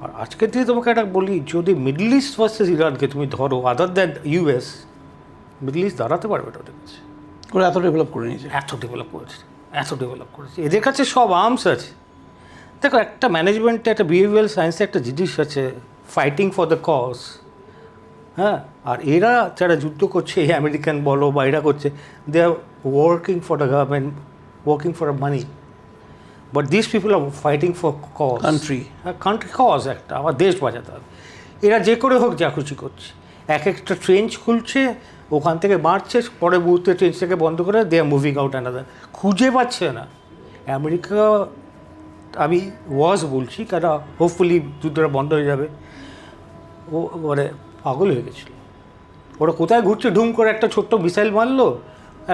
আর আজকের দিনে তোমাকে একটা বলি, যদি মিডল ইস্ট ভার্সেস ইরানকে তুমি ধরো, other than US, middle east দাঁড়াতে পারবে না ওদের কাছে। ওরা এত ডেভেলপ করে নিয়েছে, এত ডেভেলপ করেছে, এদের কাছে সব আর্মস আছে। দেখো একটা ম্যানেজমেন্টে, একটা বিহেভিয়ারাল সায়েন্সে একটা জিনিস আছে, ফাইটিং ফর দ্য কজ। হ্যাঁ, আর এরা যারা যুদ্ধ করছে, এই আমেরিকান বলো বা এরা করছে, they are working for the government, working for money, but this people are fighting for cause, country cause, একটা আমার দেশ বাঁচাতে হবে। এরা যে করে হোক যা খুশি করছে, এক একটা ট্রেঞ্চ খুলছে, ওখান থেকে মারছে, পরে মুহূর্তে ট্রেঞ্চটাকে বন্ধ করে they are moving out another, খুঁজে পাচ্ছে না। আমেরিকা, আমি বলছি কেন, হোপফুলি যুদ্ধটা বন্ধ হয়ে যাবে, ও মানে পাগল হয়ে গেছিলো। ওরা কোথায় ঘুরছে, ঢুম করে একটা ছোট্ট মিসাইল মারলো,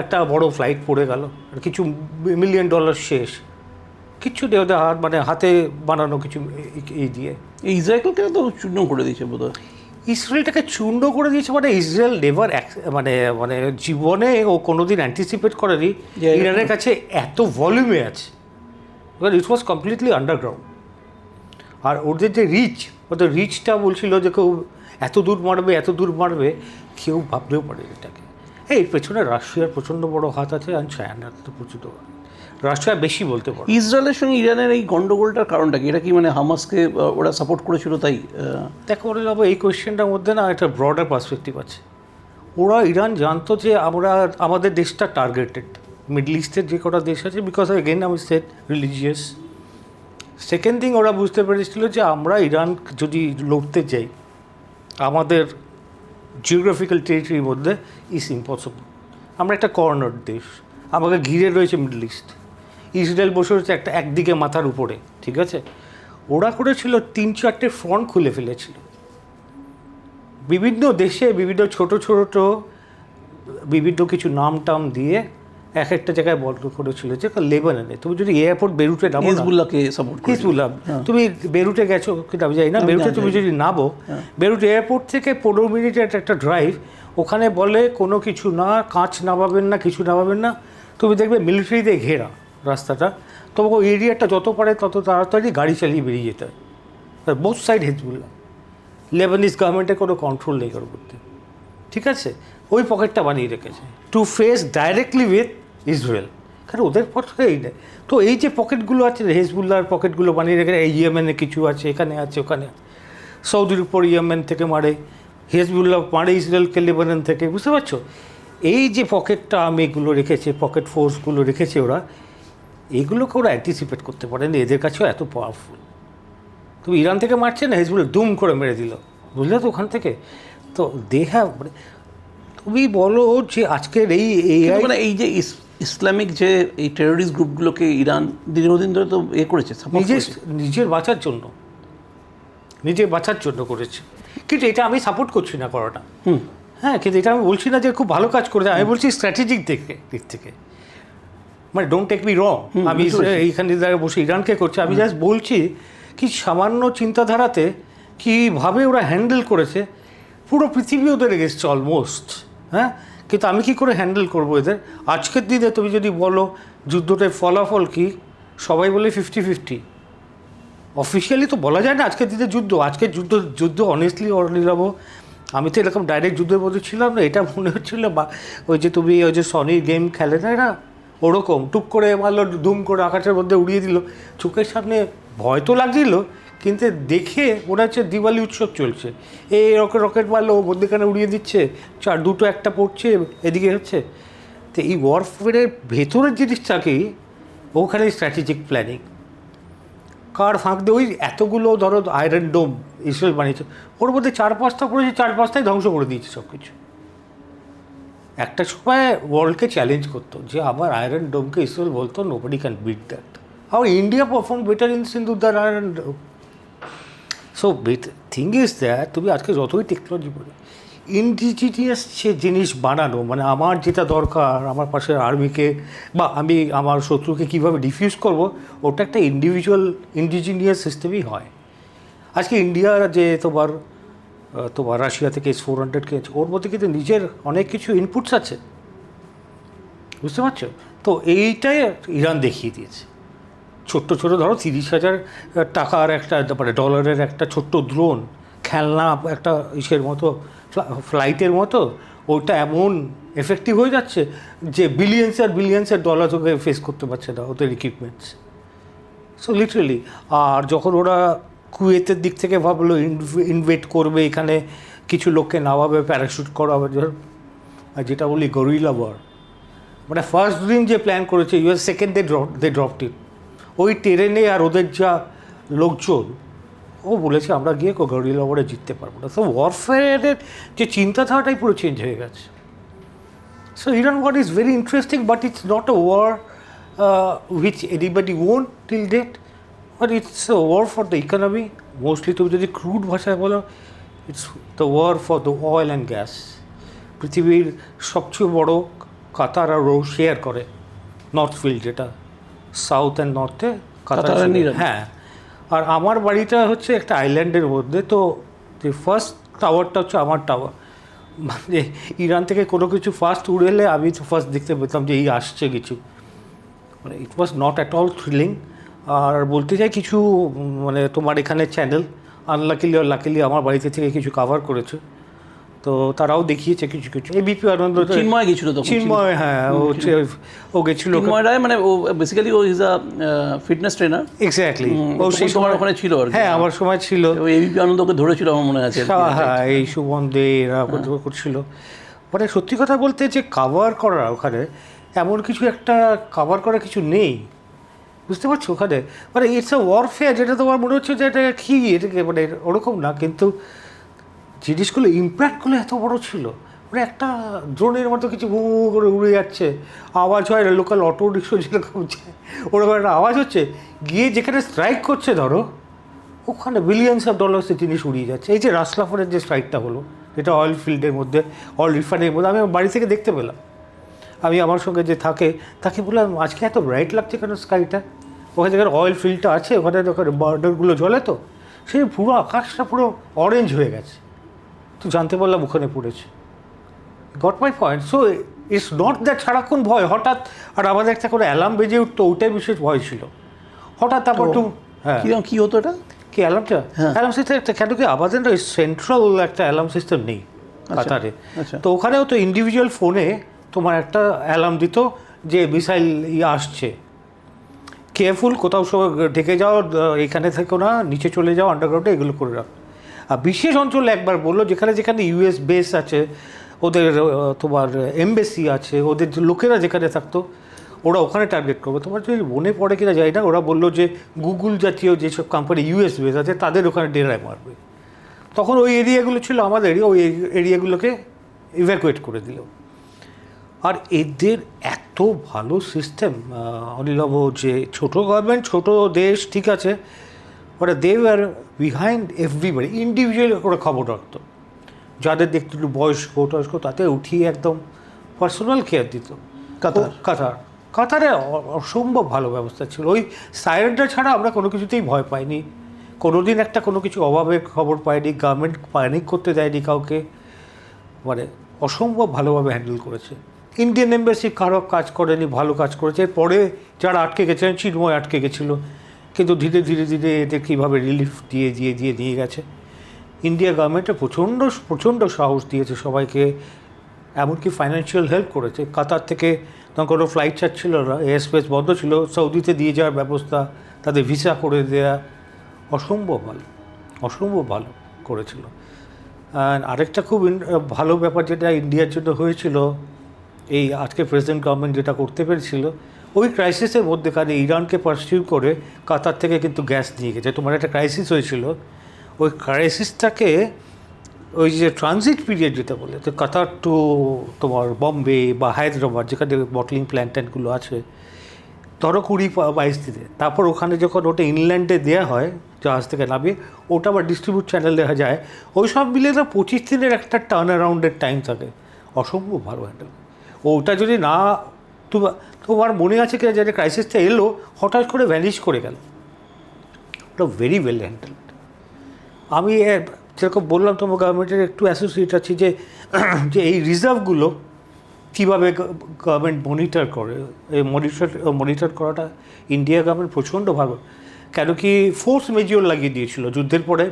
একটা বড় ফ্লাইট পড়ে গেল, আর কিছু $1 মিলিয়ন শেষ, কিচ্ছু নেই ওদের হাতে বানানো কিছু এই দিয়ে। ইসরায়েলকে তো চূর্ণ করে দিয়েছে বোধ হয়। ইসরায়েলটাকে চূর্ণ করে দিয়েছে, ইসরায়েল নেভার জীবনে ও কোনোদিন অ্যান্টিসিপেট করেনি ইরানের কাছে এত ভলিউমে আছে। ইট ওয়াজ কমপ্লিটলি আন্ডারগ্রাউন্ড। আর ওদের যে ওদের রিচটা বলছিল যে কেউ এত দূর মারবে, কেউ ভাবতেও পারে এটাকে। এর পেছনে রাশিয়ার প্রচণ্ড বড় হাত আছে, আর চায়নার তো প্রচুর, রাশিয়া বেশি বলতে পারে। ইসরায়েলের সঙ্গে ইরানের এই গণ্ডগোলটার কারণটা কি? এটা কি হামাসকে ওরা সাপোর্ট করেছিল তাই? দেখো বলে যাবো, এই কোয়েশ্চেনটার মধ্যে না একটা ব্রডার পার্সপেক্টিভ আছে। ইরান জানতো যে আমাদের দেশটা টার্গেটেড, মিডল ইস্টের যে কটা দেশ আছে, বিকজ এগেন আমি সেড রিলিজিয়াস। সেকেন্ড থিং, ওরা বুঝতে পেরেছিল যে আমরা ইরান যদি লড়তে যাই, আমাদের জিওগ্রাফিক্যাল টেরিটরির মধ্যে ইজ ইম্পসিবল। আমরা একটা কর্নার দেশ, আমাকে ঘিরে রয়েছে মিডল ইস্ট, ইসরায়েল বসে রয়েছে একদিকে মাথার উপরে, ঠিক আছে। ওরা করেছিল 3-4টে ফ্রন্ট খুলে ফেলেছিল বিভিন্ন দেশে, বিভিন্ন ছোট বিভিন্ন কিছু নাম টাম দিয়ে এক একটা জায়গায় বন্ধ করেছিল। যে লেবাননে তুমি যদি এয়ারপোর্ট বেরুটে নামো, হিজবুল্লাহকে সাপোর্ট করে, হিজবুল্লাহ, তুমি বেরুটে গেছো কিন্তু আমি জানি না, বেরুটে তুমি যদি নামো, বেরুট এয়ারপোর্ট থেকে 15 মিনিটের একটা ড্রাইভ, ওখানে বলে কোনো কিছু না, কাঁচ নামাবেন না, কিছু নামাবেন না, তুমি দেখবে মিলিটারি দিয়ে ঘেরা রাস্তাটা, তোমাকে ওই এরিয়াটা যত পারে তত তাড়াতাড়ি গাড়ি চালিয়ে বেরিয়ে যেতে হয়। বোথ সাইড হিজবুল্লাহ, লেবানিজ গভর্নমেন্টের কোনো কন্ট্রোল নেই কারোর মধ্যে, ঠিক আছে। ওই পকেটটা বানিয়ে রেখেছে to face directly with Israel, কারণ ওদের পক্ষে এই নেই। তো এই যে পকেটগুলো আছে, হিজবুল্লাহর পকেটগুলো বানিয়ে রেখেছে, এই ইয়েমেনে কিছু আছে, এখানে আছে, ওখানে, সৌদির উপর ইয়েমেন থেকে মারে, হিজবুল্লাহ মারে ইসরায়েলকে লেবানন থেকে, বুঝতে পারছো। এই যে পকেটটা এগুলো রেখেছে, পকেট ফোর্সগুলো রেখেছে ওরা, এগুলোকে ওরা অ্যান্টিসিপেট করতে পারেনি, এদের কাছেও এত পাওয়ারফুল। তুমি ইরান থেকে মারছে না, হিজবুল্লাহ দুম করে মেরে দিল, বুঝলে তো ওখান থেকে। তো দে হ্যাভ, তুমি বলো যে আজকের এই যে ইসলামিক যে এই টেরোরিস্ট গ্রুপগুলোকে ইরান দীর্ঘদিন ধরে তো করেছে, নিজের বাঁচার জন্য করেছে। কিন্তু এটা আমি সাপোর্ট করছি না করাটা, হ্যাঁ, কিন্তু এটা আমি বলছি না যে খুব ভালো কাজ করেছে, আমি বলছি স্ট্র্যাটেজিক দিক থেকে, ডোন্ট টেক মি রং, আমি এইখানে বসে ইরানকে করছি, আমি জাস্ট বলছি কি সামান্য চিন্তাধারাতে কীভাবে ওরা হ্যান্ডেল করেছে, পুরো পৃথিবী ওদের এগেছে অলমোস্ট, হ্যাঁ। কিন্তু আমি কি করে হ্যান্ডেল করবো এদের? আজকের দিনে তুমি যদি বলো যুদ্ধটার ফলাফল কি, সবাই বলে 50-50। অফিসিয়ালি তো বলা যায় না আজকের দিনে যুদ্ধ, আজকের যুদ্ধ অনেস্টলি অনিলাভ, আমি তো এরকম ডাইরেক্ট যুদ্ধের মধ্যে ছিলাম না, এটা মনে হচ্ছিলো বা ওই যে তুমি ওই যে সনি গেম খেলে না এরা, ওরকম টুক করে মারলো, ধুম করে আকাশের মধ্যে উড়িয়ে দিল, চোখের সামনে ভয় তো লাগছিল, কিন্তু দেখে ওরা হচ্ছে দিওয়ালি উৎসব চলছে, এই রকেট মারলো, মধ্যেখানে উড়িয়ে দিচ্ছে, দুটো একটা পড়ছে, এদিকে হচ্ছে। তো এই ওয়ারফেয়ারের ভেতরের জিনিসটা কি, ওখানে স্ট্র্যাটেজিক প্ল্যানিং, কার ফাঁক দিয়ে ওই এতগুলো ধরো আয়রন ডোম ইসরায়েল বানিয়েছে, ওর মধ্যে 4-5টা করেছে, 4-5টাই ধ্বংস করে দিয়েছে সব কিছু। একটা সময় ওয়ার্ল্ডকে চ্যালেঞ্জ করতো যে আবার আয়রন ডোমকে ইসরায়েল বলতো nobody can beat that, how India perform better in সিন্ধুদার iron dome. So thing is that তুমি আজকে যতই টেকনোলজি বলো, ইন্ডিজিনিয়াস সে জিনিস বানানো, মানে আমার যেটা দরকার, আমার পাশের আর্মিকে বা আমি আমার শত্রুকে কীভাবে ডিফিউজ করব, ওটা একটা ইন্ডিজিনিয়াস সিস্টেমই হয়। আজকে ইন্ডিয়া যে তোমার রাশিয়া থেকে S-400 কিনেছে, ওর মধ্যে কিন্তু নিজের অনেক কিছু ইনপুটস আছে, বুঝতে পারছো? তো এইটাই ইরান দেখিয়ে দিয়েছে। ছোট্ট ধরো 30,000 টাকার একটা, তারপরে ডলারের একটা ছোট্ট ড্রোন, খেলনা একটা ইসের মতো, ফ্লাইটের মতো, ওইটা এমন এফেক্টিভ হয়ে যাচ্ছে যে বিলিয়ন্সের ডলার তোকে ফেস করতে পারছে না ওদের ইকুইপমেন্টস। সো লিটারেলি, আর যখন ওরা কুয়েতের দিক থেকে ভাবলো ইনভেট করবে, এখানে কিছু লোককে নামাবে, প্যারাশুট করাবে, যেটা বলি গরিলা ওয়ার, মানে ফার্স্ট দিন যে প্ল্যান করেছে ইউএস, সেকেন্ড দে ড্রপড ইট, ওই টেরেনে আর ওদের যা লোকজন, ও বলেছে আমরা গিয়ে গরিলা ওয়ারে জিততে পারবো না। তো ওয়ারফেয়ারের যে চিন্তাধারাটাই পুরো চেঞ্জ হয়ে গেছে। So Iran war is very interesting, but it's not a war which anybody won till date, but it's a war for the economy. Mostly তুমি যদি ক্রুড ভাষায় বলো, it's the war for the oil and gas. পৃথিবীর সবচেয়ে বড় Qatar আর রো share করে নর্থ ফিল্ড, যেটা সাউথ অ্যান্ড নর্থে কাতার, হ্যাঁ। আর আমার বাড়িটা হচ্ছে একটা আইল্যান্ডের মধ্যে, তো ফার্স্ট টাওয়ারটা হচ্ছে আমার টাওয়ার, মানে ইরান থেকে কোনো কিছু ফার্স্ট উড়ে এলে আমি তো ফার্স্ট দেখতে পেতাম যে এই আসছে কিছু, মানে it was not at all thrilling. আর বলতে চাই কিছু, মানে তোমার এখানে চ্যানেল আনলাকিলি আর লাকিলি আমার বাড়িতে থেকে কিছু কভার করেছে, তো তারাও দেখিয়েছে কিছু কিছু। এবিপি আনন্দ, চিন্ময় গেছিল তো, চিন্ময়, হ্যাঁ, ও গেছিল, মানে ও বেসিক্যালি ও is a fitness trainer, exactly, ও সেই সময় ওখানে ছিল আর, হ্যাঁ আমার সময় ছিল, ওই এবিপি আনন্দকে ধরেছিল আমার মনে আছে, হ্যাঁ, এই সুমন দে এরা করছিল। মানে সত্যি কথা বলতে যে কাভার করা ওখানে এমন কিছু একটা কাভার করা কিছু নেই, বুঝতে পারছো? ওখানে মানে ইটস আ ওয়ারফেয়ার, যেটা তোমার মনে হচ্ছে যে এটা কী, এটাকে মানে ওরকম না, কিন্তু জিনিসগুলো ইম্প্যাক্টগুলো এত বড় ছিল, মানে একটা ড্রোনের মতো কিছু হু করে উড়ে যাচ্ছে, আওয়াজ হয়, লোকাল অটো রিক্সা যেরকম ওরকম একটা আওয়াজ হচ্ছে, গিয়ে যেখানে স্ট্রাইক করছে ধরো, ওখানে বিলিয়ন্স অফ ডলার্সের জিনিস উড়িয়ে যাচ্ছে। এই যে রাসলাফরের যে স্ট্রাইকটা হলো, এটা অয়েল ফিল্ডের মধ্যে, অয়েল রিফাইনারির মধ্যে, আমি বাড়ি থেকে দেখতে পেলাম, আমি আমার সঙ্গে যে থাকে তাকে বললাম আজকে এত ব্রাইট লাগছে কেন স্কাইটা, ওখানে যেখানে অয়েল ফিল্ডটা আছে ওখানে বার্ডারগুলো জ্বলে, তো সেই পুরো আকাশটা পুরো অরেঞ্জ হয়ে গেছে, তো জানতে পারলাম ওখানে পড়েছে। Got my point. So it's not that সারাক্ষণ ভয় হঠাৎ, আর আমাদের একটা করে অ্যালার্ম বেজে উঠতো, ওটাই বিশেষ ভয় ছিল হঠাৎ, তারপর তো হ্যাঁ কী হতো এটা, কি অ্যালার্মটা, অ্যালার্ম সিস্টেম একটা, কেন কি আমাদের না সেন্ট্রাল একটা অ্যালার্ম সিস্টেম নেই কাতারে, তো ওখানেও তো ইন্ডিভিজুয়াল ফোনে তোমার একটা অ্যালার্ম দিত যে মিসাইল আসছে, কেয়ারফুল, কোথাও সব ঢেকে যাও, এখানে থেকো না, নিচে চলে যাও আন্ডারগ্রাউন্ডে, এগুলো করে রাখ। আর বিশেষ অঞ্চলে একবার বললো যেখানে যেখানে ইউএস বেস আছে, ওদের তোমার এমবেসি আছে, ওদের লোকেরা যেখানে থাকতো ওরা ওখানে টার্গেট করবে। তোমার যদি মনে পড়ে কিনা যায় না, ওরা বললো যে গুগল জাতীয় যেসব কোম্পানি ইউএস বেস আছে তাদের ওখানে ডেরায় মারবে। তখন ওই এরিয়াগুলো ছিল আমাদের এরিয়া, ওই এরিয়াগুলোকে ইভ্যাকুয়েট করে দিল। আর এদের এত ভালো সিস্টেম অনিলাভ, যে ছোটো গভর্নমেন্ট, ছোটো দেশ, ঠিক আছে, ওরা দে আর বিহাইন্ড এভরিবডি, ইন্ডিভিজুয়াল করে খবর রাখতো, যাদের দেখতে একটু বয়স্ক তাতে উঠিয়ে একদম পার্সোনাল কেয়ার দিত। কাতারে অসম্ভব ভালো ব্যবস্থা ছিল, ওই সাইরেনটা ছাড়া আমরা কোনো কিছুতেই ভয় পাইনি, কোনোদিন একটা কোনো কিছু অভাবের খবর পায়নি, গভর্নমেন্ট প্যানিক করতে দেয়নি কাউকে, মানে অসম্ভব ভালোভাবে হ্যান্ডেল করেছে। ইন্ডিয়ান এম্বাসি খারাপ কাজ করেনি, ভালো কাজ করেছে। পরে যারা আটকে গেছিলেন, চিন্ময় আটকে গেছিলো, কিন্তু ধীরে ধীরে ধীরে এদের কীভাবে রিলিফ দিয়ে নিয়ে গেছে। ইন্ডিয়া গভর্নমেন্টে প্রচণ্ড সাহস দিয়েছে সবাইকে, এমনকি ফাইন্যান্সিয়াল হেল্প করেছে। কাতার থেকে তখন কোনো ফ্লাইট ছাড়ছিল না, এয়ারস্পেস বন্ধ ছিল, সৌদিতে দিয়ে যাওয়ার ব্যবস্থা, তাদের ভিসা করে দেয়া, অসম্ভব ভালো করেছিল। আর আরেকটা খুব ভালো ব্যাপার যেটা ইন্ডিয়ার জন্য হয়েছিল, এই আজকে প্রেসিডেন্ট গভর্নমেন্ট যেটা করতে পেরেছিল, ওই ক্রাইসিসের মধ্যেখানে ইরানকে পারসিউ করে কাতার থেকে কিন্তু গ্যাস নিয়ে গেছে। তোমার একটা ক্রাইসিস হয়েছিল, ওই ক্রাইসিসটাকে ওই যে ট্রানজিট পিরিয়ড যেটা বলে, তো কাতার টু তোমার বম্বে বা হায়দ্রাবাদ যেখানে বটলিং প্ল্যান্টগুলো আছে, ধরো 20-22 দিনে, তারপর ওখানে যখন ওটা ইনল্যান্ডে দেওয়া হয় জাহাজ থেকে নামিয়ে, ওটা আবার ডিস্ট্রিবিউট চ্যানেল দেওয়া যায়, ওই সব মিলে তো 25 দিনের একটা টার্ন অ্যারাউন্ডের টাইম থাকে। অসম্ভব ভালো হ্যান্ডেল। ওটা যদি না তোমার মনে আছে কিনা, যে ক্রাইসিসটা এলো হঠাৎ করে ভ্যানিশ করে গেল, ওটা ভেরি ওয়েল হ্যান্ডেল। আমি যেরকম বললাম, তোমার গভর্নমেন্টের একটু অ্যাসোসিয়েট আছি যে এই রিজার্ভগুলো কীভাবে গভর্নমেন্ট মনিটর করে, এই মনিটর করাটা ইন্ডিয়া গভর্নমেন্ট প্রচণ্ড ভালো। কেন কি ফোর্স মেজিওর লাগিয়ে দিয়েছিল যুদ্ধের পরে,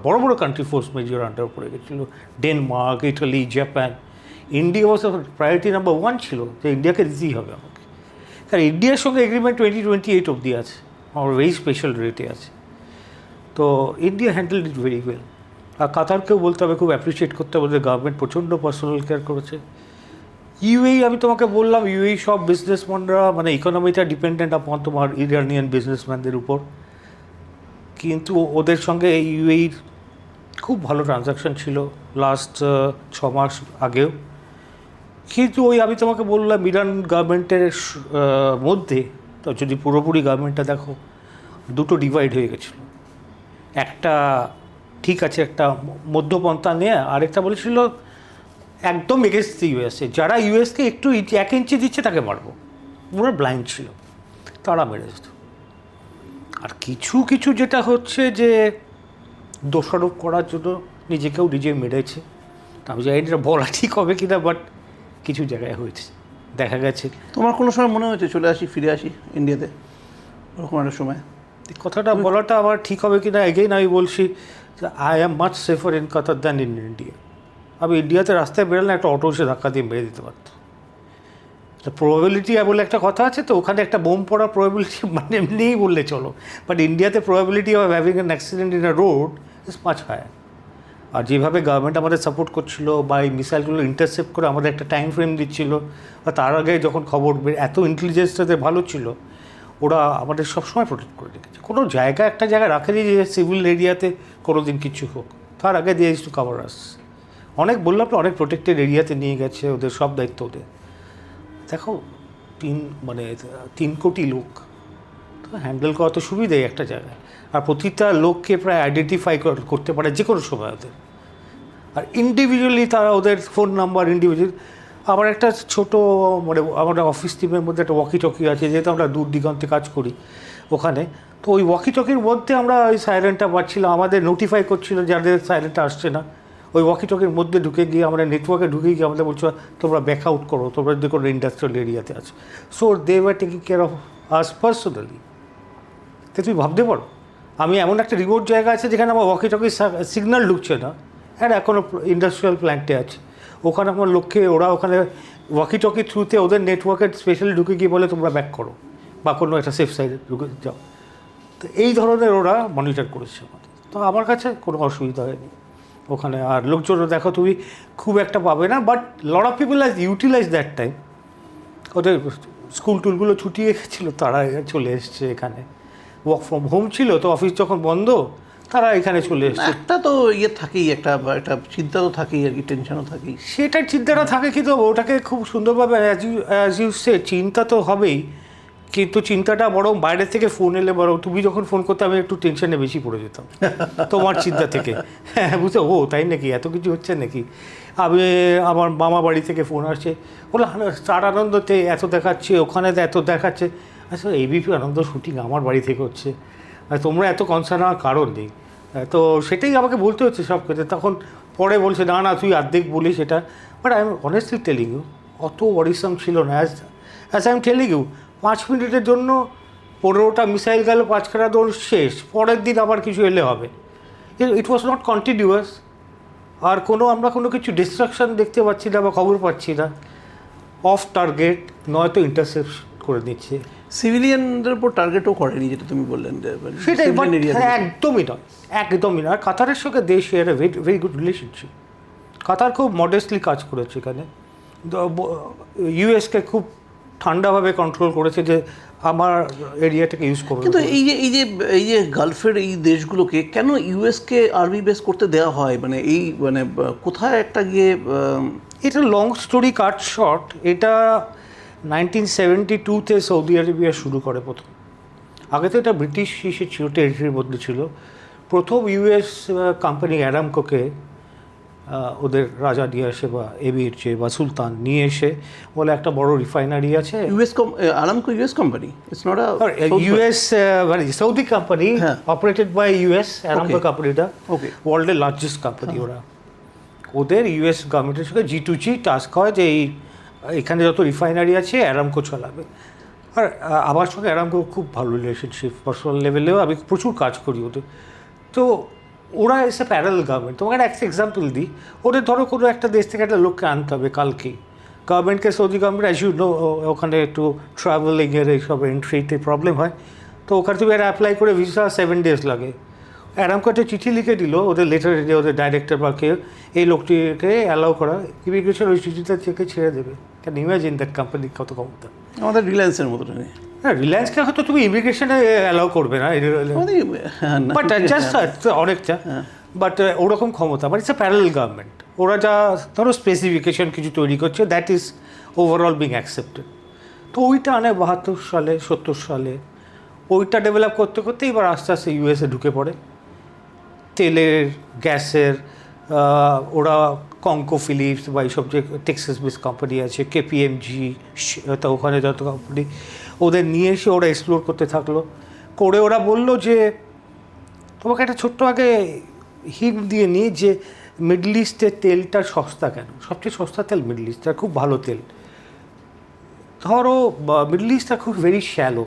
বড় বড় কান্ট্রি ফোর্স মেজিওর আন্ডার পড়ে গেছিলো, Denmark, Italy, Japan. India was priority number 1 ছিল, যে ইন্ডিয়াকে দিতেই হবে আমাকে। কারণ ইন্ডিয়ার সঙ্গে এগ্রিমেন্ট 2028 অবধি আছে, আমার ভেরি স্পেশাল রেটে আছে। তো India handle it very well. আর কাতারকেও বলতে হবে, খুব অ্যাপ্রিসিয়েট করতে হবে, গভর্নমেন্ট প্রচণ্ড পার্সোনাল কেয়ার করেছে। ইউএই আমি তোমাকে বললাম, ইউএই সব বিজনেসম্যানরা, মানে ইকোনমিটা ডিপেন্ডেন্ট আপন তোমার ইরানিয়ান বিজনেসম্যানদের উপর, কিন্তু ওদের সঙ্গে ইউএইর খুব ভালো ট্রানজ্যাকশন ছিল লাস্ট 6 মাস আগেও। কিন্তু ওই আমি তোমাকে বললাম, ইরান গভর্নমেন্টের মধ্যে তো যদি পুরোপুরি গভর্নমেন্টটা দেখো, দুটো ডিভাইড হয়ে গেছিলো। একটা ঠিক আছে, একটা মধ্যপন্থা নিয়ে, আরেকটা বলেছিল একদম এগেন্স্ট ইউএসএ, যারা ইউএসকে একটু 1 ইঞ্চি দিচ্ছে তাকে মারবো। ওরা ব্লাইন্ড ছিল, তারা মেরে যেত। আর কিছু যেটা হচ্ছে যে দোষারোপ করার জন্য নিজেকেও নিজে মেরেছে, আমি জানি এটা বলা ঠিক হবে কিনা, বাট কিছু জায়গায় হয়েছে, দেখা গেছে। তোমার কোনো সময় মনে হয়েছে চলে আসি, ফিরে আসি ইন্ডিয়াতে, ওরকম একটা সময়? কথাটা বলাটা আবার ঠিক হবে কিনা, এগেইন আমি বলছি, I am much safer in Qatar than in India. আমি ইন্ডিয়াতে রাস্তায় বেরোলে একটা অটো এসে ধাক্কা দিয়ে মেরে দিতে পারত। প্রবাবিলিটি বলে একটা কথা আছে, তো ওখানে একটা বোম পড়ার প্রবাবিলিটি মানে এমনিই বললে চলো, বাট ইন্ডিয়াতে probability of having an accident in a road is much higher. আর যেভাবে গভর্নমেন্ট আমাদের সাপোর্ট করছিল, বা এই মিসাইলগুলো ইন্টারসেপ্ট করে আমাদের একটা টাইম ফ্রেম দিচ্ছিল, বা তার আগে যখন খবর এত ইন্টেলিজেন্সটাতে ভালো ছিল, ওরা আমাদের সবসময় প্রোটেক্ট করে রেখেছে। কোনো জায়গা একটা জায়গায় রাখেনি যে সিভিল এরিয়াতে কোনো দিন কিছু হোক, তার আগে দিয়ে টু কাভার আস। অনেক বললাম তো, অনেক প্রোটেক্টেড এরিয়াতে নিয়ে গেছে, ওদের সব দায়িত্ব ওদের। দেখো 3 কোটি লোক তো হ্যান্ডেল করা তো সুবিধাই একটা জায়গায়, আর প্রতিটা লোককে প্রায় আইডেন্টিফাই করতে পারে যে কোনো সময় ওদের। আর ইন্ডিভিজুয়ালি তারা ওদের ফোন নাম্বার ইন্ডিভিজুয়াল। আবার একটা ছোট মানে আমাদের অফিস টিমের মধ্যে একটা ওয়াকি টকি আছে, যেহেতু আমরা দূর দিগন্তে কাজ করি ওখানে, তো ওই ওয়াকি টকির মধ্যে আমরা ওই সাইরেনটা পাচ্ছিলাম, আমাদের নোটিফাই করছিল যাদের সাইরেনটা আসছে না। ওই ওয়াকি টকির মধ্যে ঢুকে গিয়ে, আমরা নেটওয়ার্কে ঢুকে গিয়ে আমাদের বলছো তোমরা ব্যাক আউট করো, তোমরা যদি কোনো ইন্ডাস্ট্রিয়াল এরিয়াতে আছো। So they were taking care of us personally. তো তুমি ভাবতে পারো, আমি এমন একটা রিমোট জায়গা আছে যেখানে আমার ওয়াকি টকির সিগন্যাল ঢুকছে না, আর এখনও ইন্ডাস্ট্রিয়াল প্ল্যান্টে আছে, ওখানে আমার লক্ষ্যে ওরা ওখানে ওয়াকি টকির থ্রুতে ওদের নেটওয়ার্কের স্পেশালি ঢুকে গিয়ে বলে তোমরা ব্যাক করো, বা কোনো একটা সেফ সাইডে ঢুকে যাও। তো এই ধরনের ওরা মনিটর করেছে আমাদের। তো আমার কাছে কোনো অসুবিধা হয়নি ওখানে। আর লোকজনও দেখো তুমি খুব একটা পাবে না, but lot of people has utilize that time. ওদের স্কুল টুলগুলো ছুটিয়ে গেছিলো, তারা চলে এসছে এখানে। ওয়ার্ক ফ্রম হোম ছিল, তো অফিস যখন বন্ধ তারা এখানে চলে এসছে। একটা তো থাকেই, একটা চিন্তা তো থাকেই আর কি, টেনশনও থাকেই। সেটার চিন্তাটা থাকে, কিন্তু ওটাকে খুব সুন্দরভাবে অ্যাজ ইউ সে চিন্তা তো হবেই, কিন্তু চিন্তাটা বরং বাইরে থেকে ফোন এলে, বরং তুমি যখন ফোন করতে আমি একটু টেনশনে বেশি পড়ে যেতাম তোমার চিন্তা থেকে। হ্যাঁ বুঝতে, ও তাই নাকি, এত কিছু হচ্ছে নাকি। আমি আমার মামা বাড়ি থেকে ফোন আসছে, বলে স্টার আনন্দতে এত দেখাচ্ছে, ওখানে এত দেখাচ্ছে। আচ্ছা এবিপি আনন্দ শুটিং আমার বাড়ি থেকে হচ্ছে, আর তোমরা এত কনসার্ন হওয়ার কারণ নেই। তো সেটাই আমাকে বলতে হচ্ছে সব ক্ষেত্রে। তখন পরে বলছে না না তুই অর্ধেক বলিস এটা, but I am honestly telling you অত ওয়ারিসাম ছিল না। As I am telling you 5 মিনিটের জন্য 15টা মিসাইল গেল, 5খানা দৌড় শেষ, পরের দিন আবার কিছু এলে হবে। ইট ওয়াজ নট কন্টিনিউয়াস। আর আমরা কোনো কিছু ডিস্ট্রাকশন দেখতে পাচ্ছি না বা খবর পাচ্ছি না। অফ টার্গেট নয়তো ইন্টারসেপ্ট করে দিচ্ছে। সিভিলিয়ানদের উপর টার্গেটও করেনি, যেটা তুমি বললেন সেটাই একদমই নয়, একদমই নয়। আর কাতারের সঙ্গে দেশ শেয়ার ভেরি গুড রিলেশনশিপ। কাতার খুব মডেস্টলি কাজ করেছে এখানে। ইউএসকে খুব ঠান্ডাভাবে কন্ট্রোল করেছে যে আমার এরিয়াটাকে ইউজ করবে। কিন্তু এই যে গালফের এই দেশগুলোকে কেন ইউএসকে আর্মি বেস করতে দেওয়া হয়, মানে কোথায় একটা গিয়ে এটা লং স্টোরি কাট শর্ট। এটা 1972-তে সৌদি আরবিয়া শুরু করে প্রথম। আগে তো এটা ব্রিটিশ ইসে ছিল, টেরিটরির মধ্যে ছিল। প্রথম ইউএস কোম্পানি অ্যারামকোকে ওদের রাজা নিয়ে আসে বা এমির যে বা সুলতান নিয়ে এসে বলে একটা বড় রিফাইনারি আছে। Aramco US company, it's not a US মানে Saudi company operated by US. Aramco কোম্পানিটা ওয়ার্ল্ডের লার্জেস্ট কোম্পানি। ওরা ওদের ইউএস গভর্নমেন্টের সঙ্গে G2G টাস্ক হয় যে এখানে যত রিফাইনারি আছে অ্যারামকো চালাবে। আর আমার সঙ্গে অ্যারামকো খুব ভালো রিলেশনশিপ, পার্সোনাল লেভেলেও আমি প্রচুর কাজ করি ওদের। তো ওরা এসে প্যারালাল গভর্নমেন্ট। তোমাকে একটা এক্সাম্পল দিই, ওদের ধরো কোনো একটা দেশ থেকে একটা লোককে আনতে হবে কালকেই। গভর্নমেন্টকে Saudi government as you know ওখানে একটু ট্রাভেলিংয়ের এইসব এন্ট্রিতে প্রবলেম হয়। তো ওখানে তুমি একটা অ্যাপ্লাই করে ভিসা 7 days লাগে। অ্যারামকো একটা চিঠি লিখে দিল ওদের লেটার, ওদের ডাইরেক্টর বা কেউ, এই লোকটিকে অ্যালাউ করা, ইমিগ্রেশন ওই চিঠিটা চেকে ছেড়ে দেবে। ক্যান ইমাজিন দ্যাট কোম্পানি কত ক্ষমতা। আমাদের রিলায়েন্সের মতো হ্যাঁ, রিলায়েন্সকে হয়তো তুমি ইমিগ্রেশনে অ্যালাউ করবে না, বাট জাস্ট অনেকটা, বাট ওরকম ক্ষমতা। But it's a parallel government. ওরা যা ধরো স্পেসিফিকেশন কিছু তৈরি করছে, that is overall being accepted. তো ওইটা আনে 72 সালে 70 সালে। ওইটা ডেভেলপ করতে করতে এবার আস্তে আস্তে ইউএসএ ঢুকে পড়ে। তেলের, গ্যাসের, ওরা কঙ্কো ফিলিপস বা এইসব যে টেক্সাস বেস কোম্পানি আছে, কেপিএমজি, তা ওখানে যত কোম্পানি, ওদের নিয়ে এসে ওরা এক্সপ্লোর করতে থাকলো। করে ওরা বললো যে তোমাকে একটা ছোট্ট আগে হিন্ট দিয়ে নিই যে মিডল ইস্টের তেলটা সস্তা কেন। সবচেয়ে সস্তা তেল মিডল ইস্টটা, খুব ভালো তেল। ধরো মিডল ইস্টটা খুব ভেরি শ্যালো,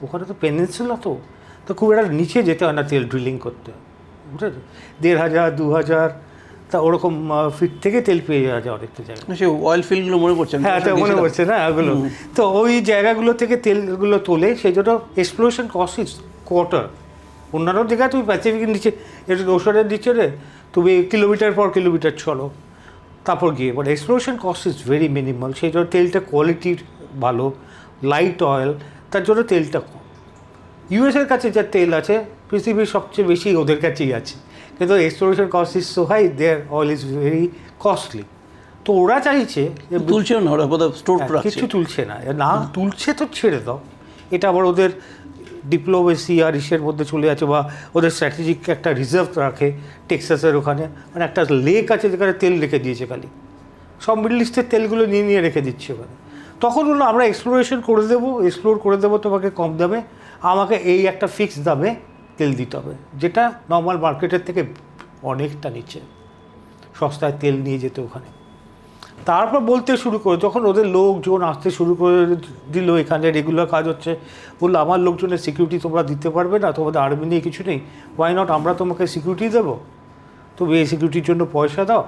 ওখানে তো পেনিনসুলা, তো খুব একটা নিচে যেতে হয় না তেল ড্রিলিং করতে, বুঝেছো? 1500 2000 তা ওরকম ফিট থেকে তেল পেয়ে যাওয়া যায় অনেকটা জায়গায়। সে অয়েল ফিল্ডগুলো মনে পড়ছে? হ্যাঁ, তো মনে পড়ছে না ওগুলো। তো ওই জায়গাগুলো থেকে তেলগুলো তোলে, সেই জন্য এক্সপ্লোরেশন কস্ট ইজ কোয়ার্টার। অন্যান্য জায়গায় তুমি প্যাসিফিকের নিচে, একটু ওশানের নিচে রে তুমি কিলোমিটার পর কিলোমিটার চলো, তারপর গিয়ে মানে exploration cost is very minimal. সেই জন্য তেলটা কোয়ালিটির ভালো, লাইট অয়েল, তার জন্য তেলটা কম। ইউএসের কাছে যা তেল আছে পৃথিবীর সবচেয়ে বেশি ওদের কাছেই আছে, কিন্তু exploration cost is so high, there oil is very costly. তো ওরা চাইছে তুলছেও না, ওরা বোধহয় স্টোর রাখছে, কিছু তুলছে না। না তুলছে তো ছেড়ে দাও, এটা আবার ওদের ডিপ্লোমেসি আর ইসের মধ্যে চলে যাচ্ছে, বা ওদের স্ট্র্যাটেজিক একটা রিজার্ভ রাখে টেক্সাসের ওখানে, মানে একটা লেক আছে যেখানে তেল রেখে দিয়েছে খালি, সব মিডল ইস্টের তেলগুলো নিয়ে নিয়ে রেখে দিচ্ছে ওখানে। তখন বললো আমরা এক্সপ্লোর করে দেবো তোমাকে কম দামে, আমাকে এই একটা ফিক্স দামে তেল দিতে হবে, যেটা নর্মাল মার্কেটের থেকে অনেকটা নিচে, সস্তায় তেল নিয়ে যেতে ওখানে। তারপর বলতে শুরু করে, যখন ওদের লোকজন আসতে শুরু করে দিল, এখানে রেগুলার কাজ হচ্ছে, বললো আমার লোকজনের সিকিউরিটি তোমরা দিতে পারবে না, তোমাদের আর্মি নিয়ে কিছু নেই, ওয়াই নট আমরা তোমাকে সিকিউরিটি দেবো, তুমি এই সিকিউরিটির জন্য পয়সা দাও।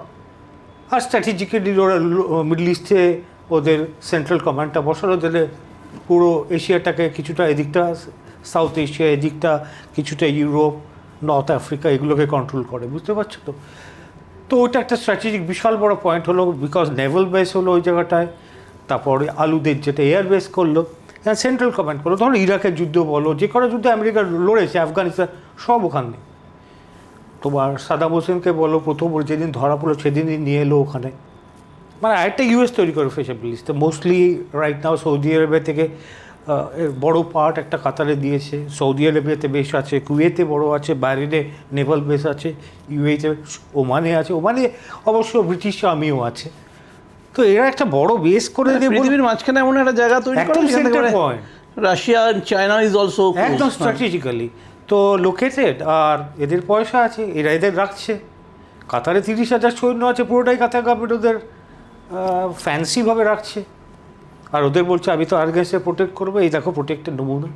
আর স্ট্র্যাটেজিক্যালি ওরা মিডল ইস্টে ওদের সেন্ট্রাল কমান্ডটা বসানো, দিলে পুরো এশিয়াটাকে কিছুটা, এদিকটা সাউথ এশিয়া, এদিকটা কিছুটা ইউরোপ, নর্থ আফ্রিকা, এগুলোকে কন্ট্রোল করে, বুঝতে পারছো তো? তো ওইটা একটা স্ট্র্যাটেজিক বিশাল বড় পয়েন্ট হলো, বিকজ নেভাল বেস হলো ওই জায়গাটায়। তারপরে আলুদের যেটা এয়ার বেস করলো, সেন্ট্রাল কমান্ড করলো। ধরো ইরাকের যুদ্ধ বলো, যে কোনো যুদ্ধে আমেরিকা লড়েছে, আফগানিস্তান, সব ওখানে। তোমার সাদাম হোসেনকে বলো, প্রথম যেদিন ধরা পড়লো সেদিনই নিয়ে এলো ওখানে, মানে আরেকটা ইউএস তৈরি করে ফেসে প্লিজ। তো mostly right now Saudi Arabia থেকে এর বড়ো পার্ট একটা কাতারে দিয়েছে, সৌদি আরবিয়াতে বেশ আছে, কুয়েতে বড় আছে, বাহরিনে নেভাল বেস আছে, ইউএইতে, ওমানে আছে, ওমানে অবশ্য ব্রিটিশ আর্মিও আছে। তো এরা একটা বড় বেস করে দিয়ে পৃথিবীর মাঝখানে এমন একটা জায়গা তৈরি করে, রাশিয়া চায়না ইজ অলসো একদম স্ট্র্যাটেজিক্যালি। তো লোকেটেড, আর এদের পয়সা আছে, এরা এদের রাখছে। কাতারে 30,000 সৈন্য আছে, পুরোটাই কাতার গভর্নমেন্ট ওদের ফ্যান্সিভাবে রাখছে। আর ওদের বলছে আমি তো আর্গেন্সে প্রোটেক্ট করবো, এই দেখো প্রোটেক্টেড নমুনা।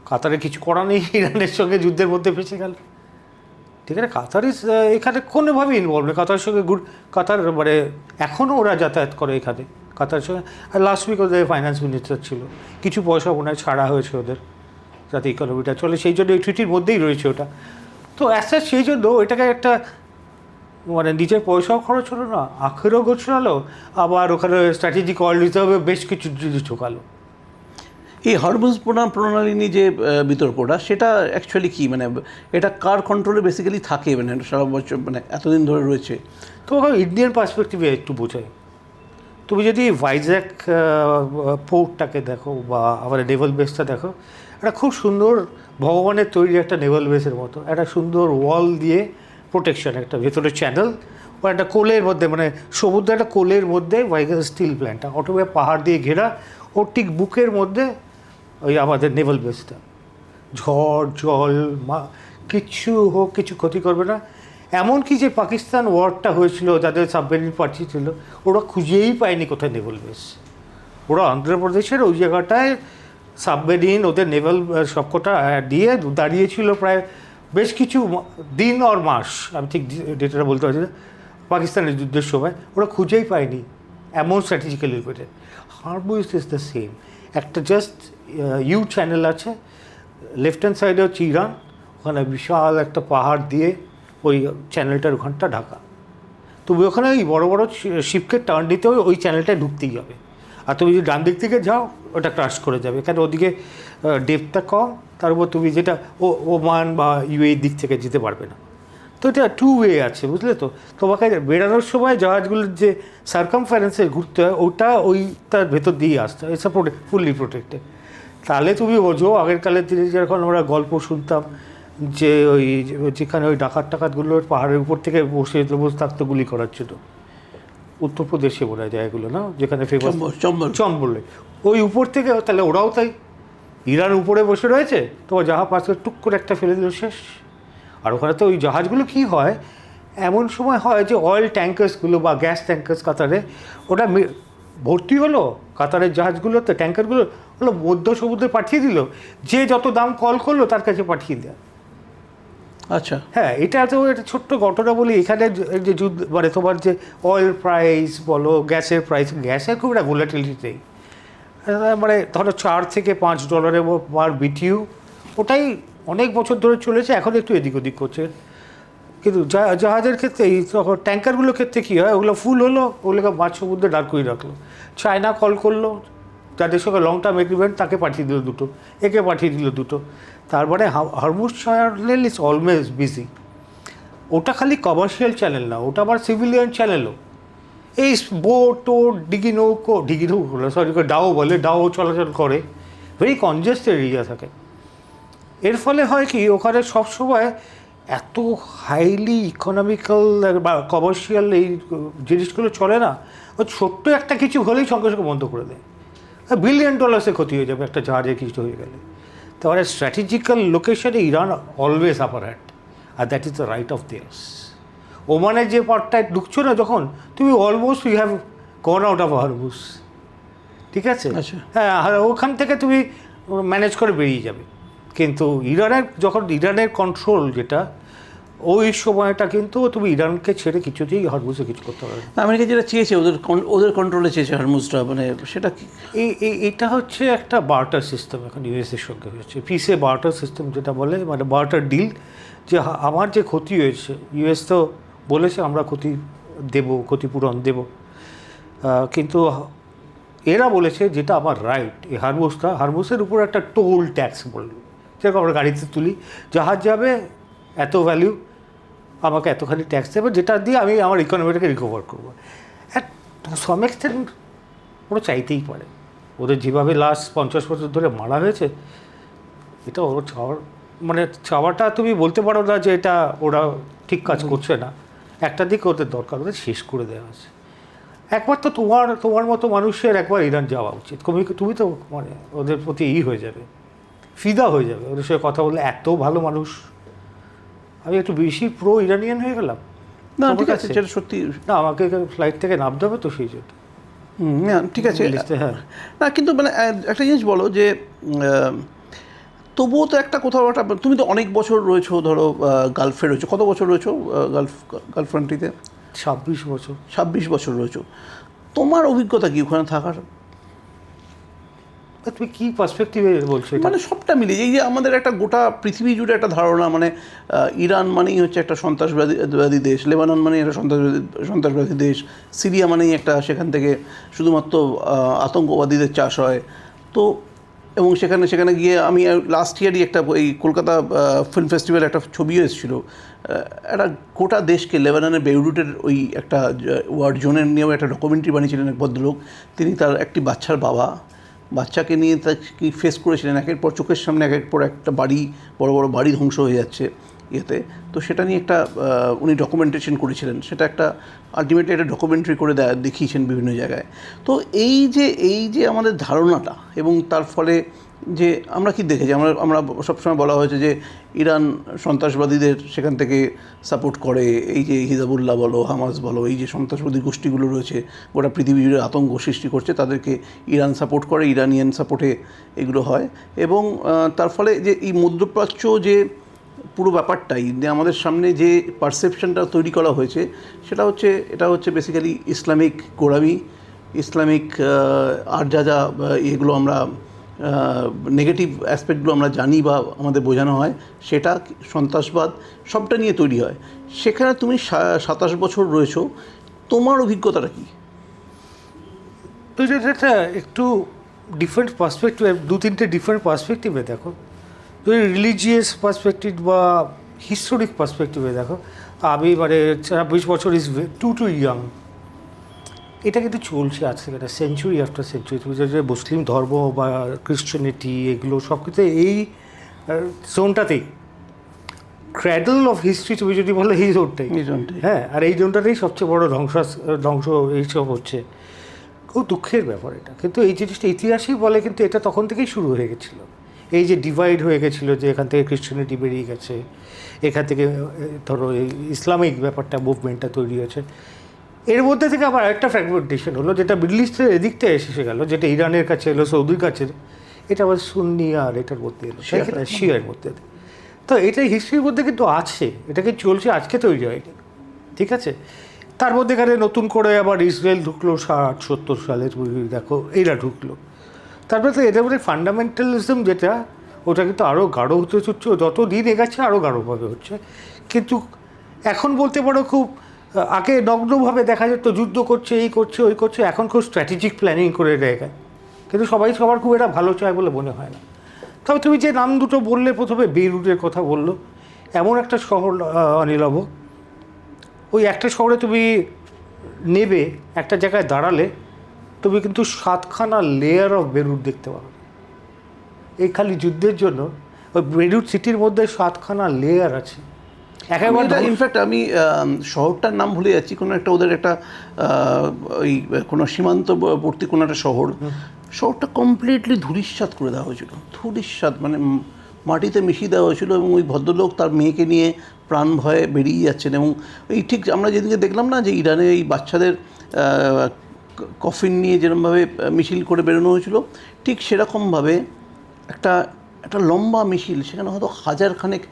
কাতারে কিছু করা নেই, ইরানের সঙ্গে যুদ্ধের মধ্যে ফেসে গেল। ঠিক আছে, কাতার এখানে কোনোভাবে ইনভলভ নেই। কাতারের সঙ্গে কাতার মানে এখনও ওরা যাতায়াত করে এখানে কাতারের সঙ্গে। আর লাস্ট উইক ওদের ফাইন্যান্স মিনিস্টার ছিল, কিছু পয়সা মনে হয় ছাড়া হয়েছে ওদের, যাতে ইকোনমিটা চলে, সেই জন্য এই ট্রিটির মধ্যেই রয়েছে ওটা। তো অ্যাজ সেই জন্য এটাকে একটা মানে নিজের পয়সাও খরচ হলো না, আখেরও গোছালো, আবার ওখানে স্ট্র্যাটেজিক অয়েল রিজার্ভে বেশ কিছু জিনিস ঢোকালো। এই হরমুজ প্রণালী নিয়ে যে বিতর্কটা, সেটা অ্যাকচুয়ালি কি, মানে এটা কার কন্ট্রোলে বেসিক্যালি থাকে, মানে সারা বছর মানে এতদিন ধরে রয়েছে? তো ইন্ডিয়ান পার্সপেক্টিভে একটু বোঝাই। তুমি যদি ভাইজ্যাক পোর্টটাকে দেখো বা আবার নেভাল বেসটা দেখো, একটা খুব সুন্দর ভগবানের তৈরি একটা নেভাল বেসের মতো, একটা সুন্দর ওয়াল দিয়ে প্রোটেকশন, একটা ভেতরে চ্যানেল, ও একটা কোলের মধ্যে, মানে সমুদ্রে একটা কোলের মধ্যে ভাইজ্যাক স্টিল প্ল্যান্টটা অটোমে পাহাড় দিয়ে ঘেরা, ওর ঠিক বুকের মধ্যে ওই আমাদের নেভাল বেসটা। ঝড় জল কিচ্ছু হোক, কিছু ক্ষতি করবে না। এমনকি যে পাকিস্তান ওয়ারটা হয়েছিল, যাদের সাবমেরিন পাঠিয়েছিল, ওরা খুঁজেই পায়নি কোথায় নেভাল বেস। ওরা অন্ধ্রপ্রদেশের ওই জায়গাটায় সাবমেরিন ওদের নেভাল সবকটা দিয়ে দাঁড়িয়েছিল প্রায় বেশ কিছু দিন আর মাস, আমি ঠিক ডেটাটা বলতে পারছি না, পাকিস্তানের যুদ্ধের সময় ওরা খুঁজেই পায়নি, এমন strategically located. Hormuz is the same, একটা জাস্ট ইউ চ্যানেল আছে, লেফট হ্যান্ড সাইডে হচ্ছে ইরান, ওখানে বিশাল একটা পাহাড় দিয়ে ওই চ্যানেলটার ওখানটা ঢাকা। তুমি ওখানে ওই বড়ো বড়ো শিপকে টার্ন দিতে ওই চ্যানেলটায় ঢুকতেই যাবে। আর তুমি যদি ডান দিক থেকে যাও ওটা ক্রাশ করে যাবে, কারণ ওদিকে ডেপটা কম, তার উপর তুমি যেটা ওমান বা ইউএই দিক থেকে যেতে পারবে না। তো এটা টু ওয়ে আছে, বুঝলে তো। তোমাকে বেরানোর সময় জাহাজগুলোর যে সার্কামফারেন্সে ঘুরতে হয়, ওটা ওইটার ভেতর দিয়ে আসতে হয়, এসব ফুললি প্রোটেক্টেড। তাহলে তুমি বোঝো আগেরকালের দিনে যখন আমরা গল্প শুনতাম যে ওই যেখানে ওই ডাকাতগুলোর পাহাড়ের উপর থেকে বসে থাকতো গুলি করার জন্য, উত্তরপ্রদেশে বোঝা যায় এগুলো না, যেখানে ফেমাস চম্বলে, ওই উপর থেকে, তাহলে ওরাও তাই ইরান উপরে বসে রয়েছে, তোমার জাহাজ পাশ করে টুক করে একটা ফেলে দিল, শেষ। আর ওখানে তো ওই জাহাজগুলো কী হয়, এমন সময় হয় যে অয়েল ট্যাঙ্কার্সগুলো বা গ্যাস ট্যাঙ্কার্স কাতারে ওটা ভর্তি হলো, কাতারের জাহাজগুলোতে ট্যাঙ্কারগুলো হলো মধ্য সমুদ্রে পাঠিয়ে দিল, যে যত দাম কল করলো তার কাছে পাঠিয়ে দেয়। আচ্ছা, হ্যাঁ, এটা তো একটা ছোট্ট ঘটনা বলি। এখানে যে যুদ্ধ মানে তোমার যে অয়েল প্রাইস বলো, গ্যাসের প্রাইস, গ্যাসের খুব একটা ভোলাটিলিটি নেই, মানে ধরো $4 থেকে $5 পার বিটিউ, ওটাই অনেক বছর ধরে চলেছে, এখন একটু এদিক ওদিক করছে। কিন্তু জাহাজের ক্ষেত্রে এই তখন ট্যাঙ্কারগুলোর ক্ষেত্রে কী হয়, ওগুলো ফুল হলো, ওগুলোকে মাঝ সমুদ্রে দাঁড় করিয়ে রাখলো, চায়না কল করলো, যাদের সঙ্গে লং টার্ম এগ্রিমেন্ট, তাকে পাঠিয়ে দিল দুটো, একে পাঠিয়ে দিল দুটো। তারপরে Hormuz channel is always busy. ওটা খালি কমার্শিয়াল চ্যানেল না, ওটা আবার সিভিলিয়ান চ্যানেলও। এই বোট টোট ডিগি নৌকো সরি ডাও বলে, ডাও চলাচল করে, ভেরি কনজেস্টেড এরিয়া থাকে। এর ফলে হয় কি, ওখানে সবসময় এত হাইলি ইকোনমিক্যাল বা কমার্শিয়াল এই জিনিসগুলো চলে না, ও ছোট্ট একটা কিছু হলেই সঙ্গে সঙ্গে বন্ধ করে দেয়। $1 বিলিয়ন ক্ষতি হয়ে যাবে একটা জাহাজে কিছু হয়ে গেলে। তারপরে স্ট্র্যাটেজিক্যাল লোকেশনে ইরান অলওয়েজ আপার হ্যান্ড, আর that is the right of theirs. ওমানের যে পার্টটায় ঢুকছো না যখন, তুমি almost you have gone out of Hormuz, ঠিক আছে? হ্যাঁ, ওখান থেকে তুমি ম্যানেজ করে বেরিয়ে যাবে। কিন্তু ইরানের কন্ট্রোল যেটা, ওই সময়টা কিন্তু তুমি ইরানকে ছেড়ে কিছুতেই হরমুজে কিছু করতে পারবে না। আমেরিকা যেটা চেয়েছে, ওদের কন্ট্রোলে চেয়েছে হরমুজটা, মানে সেটা কি? এটা হচ্ছে একটা বার্টার সিস্টেম এখন ইউএসের সঙ্গে হয়েছে, পিসে বার্টার সিস্টেম যেটা বলে, মানে বার্টার ডিল, যে আমার যে ক্ষতি হয়েছে, ইউএস তো বলেছে আমরা ক্ষতিপূরণ দেব, কিন্তু এরা বলেছে যেটা আমার রাইট, এই হারমুজের উপর একটা টোল ট্যাক্স বলল, যেরকম আমরা গাড়িতে তুলি, জাহাজ যাবে এত ভ্যালু, আমাকে এতখানি ট্যাক্স দেবে, যেটা দিয়ে আমি আমার ইকোনমিটাকে রিকভার করবো। অ্যাট সাম এক্সটেন্ট ওরা চাইতেই পারে, ওদের যেভাবে লাস্ট 50 বছর ধরে মারা হয়েছে, এটা ওর চাওয়াটা তুমি বলতে পারো না যে এটা ওরা ঠিক কাজ করছে না। একটা দিকে ওদের দরকার, ওদের শেষ করে দেওয়া আছে। একবার তো তোমার মতো মানুষের একবার ইরান যাওয়া উচিত, তুমি তো মানে ওদের প্রতি হয়ে যাবে, ফিদা হয়ে যাবে ওদের সঙ্গে কথা বললে, এত ভালো মানুষ। আমি একটু বেশি প্রো ইরানিয়ান হয়ে গেলাম না তোমার ঠিক আছে, কাছে? সেটা সত্যি। না, আমাকে ফ্লাইট থেকে নামতে হবে তো সেই জন্য। না ঠিক আছে, হ্যাঁ, না কিন্তু মানে একটা জিনিস বলো যে তবুও তো একটা কোথাও একটা, তুমি তো অনেক বছর রয়েছো, ধরো গালফে রয়েছো, কত বছর রয়েছো গালফ কান্ট্রিতে? 26 বছর। 26 বছর রয়েছো। তোমার অভিজ্ঞতা কি ওখানে থাকার? তুমি কি পার্সপেক্টিভে বলছো এটা? মানে সবটা মিলিয়ে এই যে আমাদের একটা গোটা পৃথিবী জুড়ে একটা ধারণা, মানে ইরান মানেই হচ্ছে একটা সন্ত্রাসবাদী দেশ, লেবানন মানেই একটা সন্ত্রাসবাদী দেশ, সিরিয়া মানেই একটা, সেখান থেকে শুধুমাত্র আতঙ্কবাদীদের চাষ হয়। তো এবং সেখানে গিয়ে আমি লাস্ট ইয়ারই একটা এই কলকাতা ফিল্ম ফেস্টিভ্যাল একটা ছবিও এসেছিলো, একটা গোটা দেশকে, লেবাননের বেইরুটের ওই একটা ওয়ার জোনের নিয়েও একটা ডকুমেন্টারি বানিয়েছিলেন এক ভদ্রলোক। তিনি তার একটি বাচ্চার বাবা, বাচ্চাকে নিয়ে তাকে ফেস করেছিলেন, একের পর চোখের সামনে একের পর একটা বাড়ি, বড় বড় বাড়ি ধ্বংস হয়ে যাচ্ছে ইয়েতে। তো সেটা নিয়ে একটা উনি ডকুমেন্টেশন করেছিলেন, সেটা একটা আলটিমেটলি একটা ডকুমেন্টারি করে দেখিয়েছেন বিভিন্ন জায়গায়। তো এই যে আমাদের ধারণাটা, এবং তার ফলে যে আমরা কি দেখেছি, আমরা সবসময় বলা হয়েছে যে ইরান সন্ত্রাসবাদীদের সেখান থেকে সাপোর্ট করে, এই যে হিজবুল্লাহ বলো, হামাস বলো, এই যে সন্ত্রাসবাদী গোষ্ঠীগুলো রয়েছে গোটা পৃথিবী জুড়ে আতঙ্ক সৃষ্টি করছে, তাদেরকে ইরান সাপোর্ট করে, ইরানিয়ান সাপোর্টে এগুলো হয়। এবং তার ফলে যে এই মধ্যপ্রাচ্য যে পুরো ব্যাপারটাই যে আমাদের সামনে যে পারসেপশনটা তৈরি করা হয়েছে, এটা হচ্ছে বেসিক্যালি ইসলামিক গোড়ামি, ইসলামিক আর যা এগুলো আমরা নেগেটিভ অ্যাসপেক্টগুলো আমরা জানি বা আমাদের বোঝানো হয়, সেটা সন্ত্রাসবাদ সবটা নিয়ে তৈরি হয়। সেখানে তুমি 27 বছর রয়েছো, তোমার অভিজ্ঞতাটা কী? তো এটা একটু ডিফারেন্ট পার্সপেক্টিভ, 2-3টে ডিফারেন্ট পার্সপেক্টিভে দেখো। যদি রিলিজিয়াস পার্সপেক্টিভ বা হিস্টোরিক পার্সপেক্টিভে দেখো, আমি মানে 26 বছর ইজ টু ইয়াং। এটা কিন্তু চলছে আজ থেকে একটা সেঞ্চুরি আফটার সেঞ্চুরি। তুমি যে মুসলিম ধর্ম বা ক্রিশ্চিয়ানিটি এগুলো সব কিছু এই জোনটাতেই, ক্র্যাডল অফ হিস্ট্রি তুমি যদি বলো এই জোনটাই। হ্যাঁ, আর এই জোনটাতেই সবচেয়ে বড় ধ্বংস এইসব হচ্ছে। খুব দুঃখের ব্যাপার এটা, কিন্তু এই জিনিসটা ইতিহাসই বলে, কিন্তু এটা তখন থেকেই শুরু হয়ে গেছিলো। এই যে ডিভাইড হয়ে গেছিলো, যে এখান থেকে ক্রিশ্চিয়ানিটি বেরিয়ে গেছে, এখান থেকে ধরো এই ইসলামিক ব্যাপারটা মুভমেন্টটা তৈরি হয়েছে, এর মধ্যে থেকে আবার একটা ফ্র্যাগমেন্টেশন হলো, যেটা মিডল ইস্টের এদিকটা এসে গেল, যেটা ইরানের কাছে এলো, সৌদির কাছে, এটা আবার সুন্নি আর এটার মধ্যে এলো, শিয়ার মধ্যে। তো এটা হিস্ট্রির মধ্যে কিন্তু আছে, এটাকে চলছে, আজকে তৈরি হয়নি, ঠিক আছে। তার মধ্যেখানে নতুন করে আবার ইসরায়েল ঢুকলো 60-70 সালে, দেখো এরা ঢুকলো। তারপরে তো এদের মধ্যে ফান্ডামেন্টালিজম যেটা, ওটা কিন্তু আরও গাঢ় হতে হচ্ছে, যত দিন এগাচ্ছে আরও গাঢ়ভাবে হচ্ছে। কিন্তু এখন বলতে পারো খুব, আগে নগ্নভাবে দেখা যেত যুদ্ধ করছে, এই করছে, ওই করছে, এখন খুব স্ট্র্যাটেজিক প্ল্যানিং করে দেখায়, কিন্তু সবাই সবার খুব এটা ভালো চায় বলে মনে হয় না। তবে তুমি যে নাম দুটো বললে, প্রথমে বেইরুটের কথা বললো, এমন একটা শহর অনিলভ, ওই একটা শহরে তুমি নেবে, একটা জায়গায় দাঁড়ালে তুমি কিন্তু 7খানা লেয়ার অফ বেইরুট দেখতে পাবে। এই খালি যুদ্ধের জন্য ওই বেইরুট সিটির মধ্যে 7খানা লেয়ার আছে। একেবারে ইনফ্যাক্ট আমি শহরটার নাম ভুলে যাচ্ছি, কোনো একটা ওদের একটা ওই কোনো সীমান্তবর্তী কোনো একটা শহরটা কমপ্লিটলি ধূলিসাৎ করে দেওয়া হয়েছিল, ধূলিসাৎ মানে মাটিতে মিশিয়ে দেওয়া হয়েছিল। এবং ওই ভদ্রলোক তার মেয়েকে নিয়ে প্রাণ ভয়ে বেরিয়ে যাচ্ছেন। এবং এই ঠিক আমরা যেদিকে দেখলাম না যে ইরানে এই বাচ্চাদের কফিন নিয়ে যেরকমভাবে মিছিল করে বেরোনো হয়েছিল, ঠিক সেরকমভাবে একটা লম্বা মিছিল, সেখানে হয়তো 1000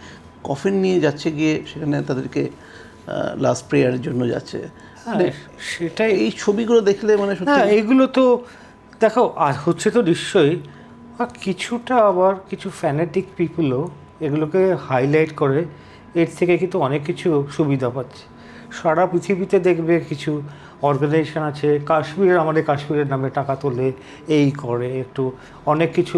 কফিন নিয়ে যাচ্ছে, গিয়ে সেখানে তাদেরকে লাস্ট প্রেয়ারের জন্য যাচ্ছে। সেটাই, এই ছবিগুলো দেখলে মানে সত্যি এইগুলো তো দেখো আর হচ্ছে তো নিশ্চয়ই, আর কিছুটা আবার কিছু ফ্যানেটিক পিপুলও এগুলোকে হাইলাইট করে, এর থেকে কিন্তু অনেক কিছু সুবিধা পাচ্ছে। সারা পৃথিবীতে দেখবে কিছু অর্গানাইজেশন আছে, আমাদের কাশ্মীরের নামে টাকা তোলে, এই করে একটু অনেক কিছু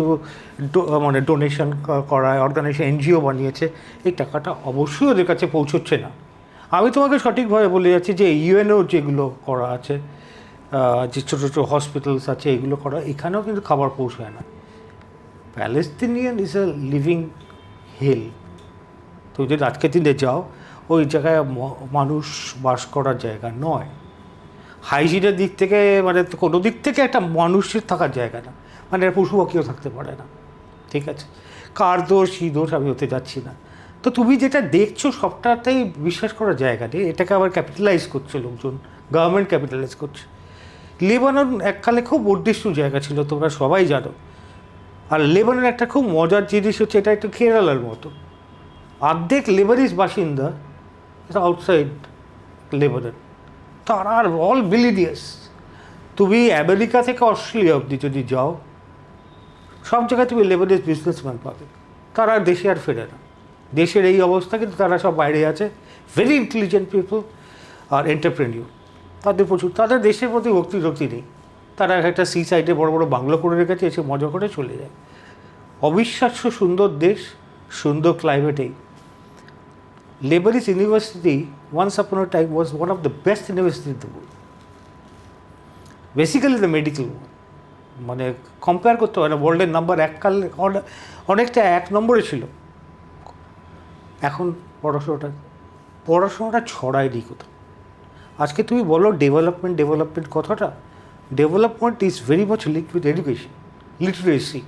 মানে ডোনেশন করায়, অর্গানাইজেশন এনজিও বানিয়েছে। এই টাকাটা অবশ্যই ওদের কাছে পৌঁছচ্ছে না। আমি তোমাকে সঠিকভাবে বলে যাচ্ছি যে ইউএনও যেগুলো করা আছে, যে ছোটো ছোটো হসপিটালস আছে, এগুলো করা, এখানেও কিন্তু খাবার পৌঁছায় না। প্যালেস্তিনিয়ান ইজ আ লিভিং হেল। তুমি যদি আজকের দিনে যাও, ওই জায়গায় মানুষ বাস করার জায়গা নয়। হাইজিনের দিক থেকে মানে কোনো দিক থেকে একটা মানুষের থাকার জায়গা না, মানে পশু পাখিও থাকতে পারে না, ঠিক আছে। কার দোষ কী দোষ আমি হতে যাচ্ছি না। তো তুমি যেটা দেখছো সবটাতেই বিশ্বাস করার জায়গা নেই, এটাকে আবার ক্যাপিটালাইজ করছে লোকজন, গভর্নমেন্ট ক্যাপিটালাইজ করছে। লেবানন এককালে খুব উদ্দিষ্ট জায়গা ছিল, তোমরা সবাই জানো। আর লেবানন একটা খুব মজার জিনিস হচ্ছে, এটা একটু কেরালার মতো। অর্ধেক লেবানিজ বাসিন্দা আউটসাইড লেবানন, তারা আর অল বিলিনিয়াস। তুমি আমেরিকা থেকে অস্ট্রেলিয়া অবধি যদি যাও, সব জায়গায় তুমি লেবানিজ বিজনেসম্যান পাবে। তারা আর দেশে আর ফেরে না। দেশের এই অবস্থা, কিন্তু তারা সব বাইরে আছে, ভেরি ইন্টেলিজেন্ট পিপল আর এন্টারপ্রেনিউর। তাদের প্রচুর, তাদের দেশের প্রতি ভক্তি নেই। তারা একটা সি সাইডে বড় বড় বাংলো করে রেখেছে, এসে মজা করে চলে যায়। অবিশ্বাস্য সুন্দর দেশ, সুন্দর ক্লাইমেটেই। Lebanese University, once upon a time, was one of the best universities in the world. Basically the medical one. মানে কম্পেয়ার করতে হয় না, ওয়ার্ল্ডের নাম্বার এককালে অনেকটা 1 নম্বরে ছিল। এখন পড়াশোনাটা ছড়ায়নি কোথাও। আজকে তুমি বলো ডেভেলপমেন্ট কথাটা, development is very much linked with education, literacy.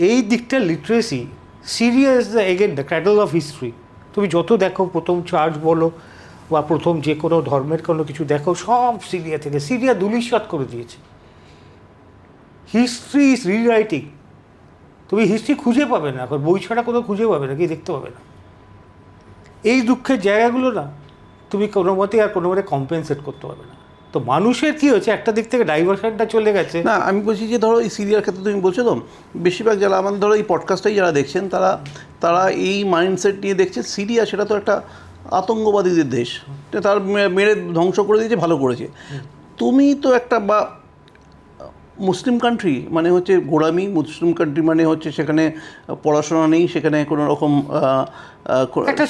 এই দিকটা literacy, Syria is the again the cradle of history. তুমি যত দেখো, প্রথম চার্চ বলো বা প্রথম যে কোনো ধর্মের কোনো কিছু দেখো, সব সিরিয়া থেকে। সিরিয়া ধূলিসাৎ করে দিয়েছে। History is rewriting. তুমি হিস্ট্রি খুঁজে পাবে না, এখন বই ছাড়া কোনো খুঁজে পাবে না, কি দেখতে পাবে না। এই দুঃখের জায়গাগুলো না তুমি কোনো মতে আর কোনো মতে কম্পেনসেট করতে পারবে না। তো মানুষের কী হচ্ছে, একটা দিক থেকে ডাইভার্সনটা চলে গেছে। না, আমি বলছি যে ধরো এই সিরিয়ার ক্ষেত্রে তুমি বলছো তো, বেশিরভাগ যারা আমাদের ধরো এই পডকাস্টটাই যারা দেখছেন, তারা এই মাইন্ডসেট নিয়ে দেখছে সিরিয়া সেটা তো একটা আতঙ্কবাদীদের দেশ, তার মেরে ধ্বংস করে দিয়েছে, ভালো করেছে। তুমি তো একটা বা মুসলিম কান্ট্রি মানে হচ্ছে গোড়ামি, মুসলিম কান্ট্রি মানে হচ্ছে সেখানে পড়াশোনা নেই, সেখানে কোনো রকম একটা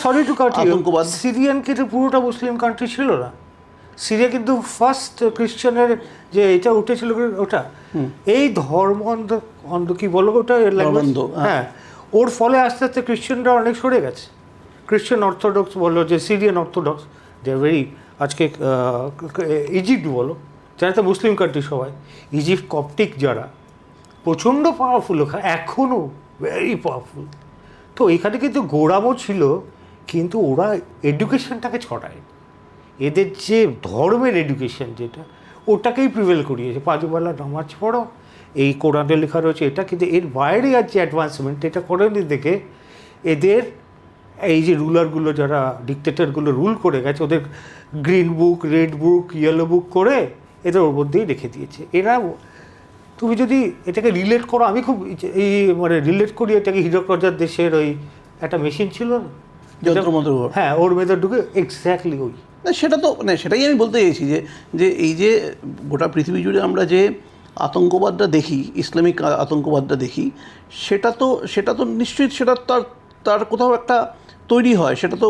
আতঙ্কবাদ। সিরিয়ান কিন্তু পুরোটা মুসলিম কান্ট্রি ছিল না। সিরিয়া কিন্তু ফার্স্ট খ্রিশ্চানের যে এটা উঠেছিল, ওটা এই অন্ধ কি বলো ওটা, হ্যাঁ, ওর ফলে আস্তে আস্তে খ্রিশ্চানরা অনেক সরে গেছে। খ্রিশ্চান অর্থোডক্স বলো, যে সিরিয়ান অর্থোডক্স, দে ভেরি, আজকে ইজিপ্ট বলো, যারা তো মুসলিম কান্ট্রি সবাই, ইজিপ্ট কপটিক যারা প্রচণ্ড পাওয়ারফুল, এখনও ভেরি পাওয়ারফুল। তো এখানে কিন্তু গোড়ামো ছিল, কিন্তু ওরা এডুকেশনটাকে ছড়ায়। এদের যে ধর্মের এডুকেশন যেটা, ওটাকেই প্রিভেল করিয়েছে। 5 বেলা নামাজ পড়ো, এই কোরআনে লেখা রয়েছে এটা, কিন্তু এর বাইরে আর যে অ্যাডভান্সমেন্ট এটা করেনি দেখে এদের এই যে রুলারগুলো, যারা ডিক্টেটরগুলো রুল করে গেছে, ওদের গ্রিন বুক, রেড বুক, ইয়েলো বুক করে এদের ওর মধ্যেই রেখে দিয়েছে। এরা, তুমি যদি এটাকে রিলেট করো, আমি খুব এই মানে রিলেট করি এটাকে হীরক রাজার দেশের ওই একটা মেশিন ছিল না, যন্ত্রমন্ত্র, হ্যাঁ, ওর ভেতর ঢুকে এক্স্যাক্টলি ওই। না, সেটা তো মানে সেটাই আমি বলতে চাইছি যে এই যে গোটা পৃথিবী জুড়ে আমরা যে আতঙ্কবাদটা দেখি, ইসলামিক আতঙ্কবাদটা দেখি, সেটা তো নিশ্চয়ই সেটা তার কোথাও একটা তৈরি হয়, সেটা তো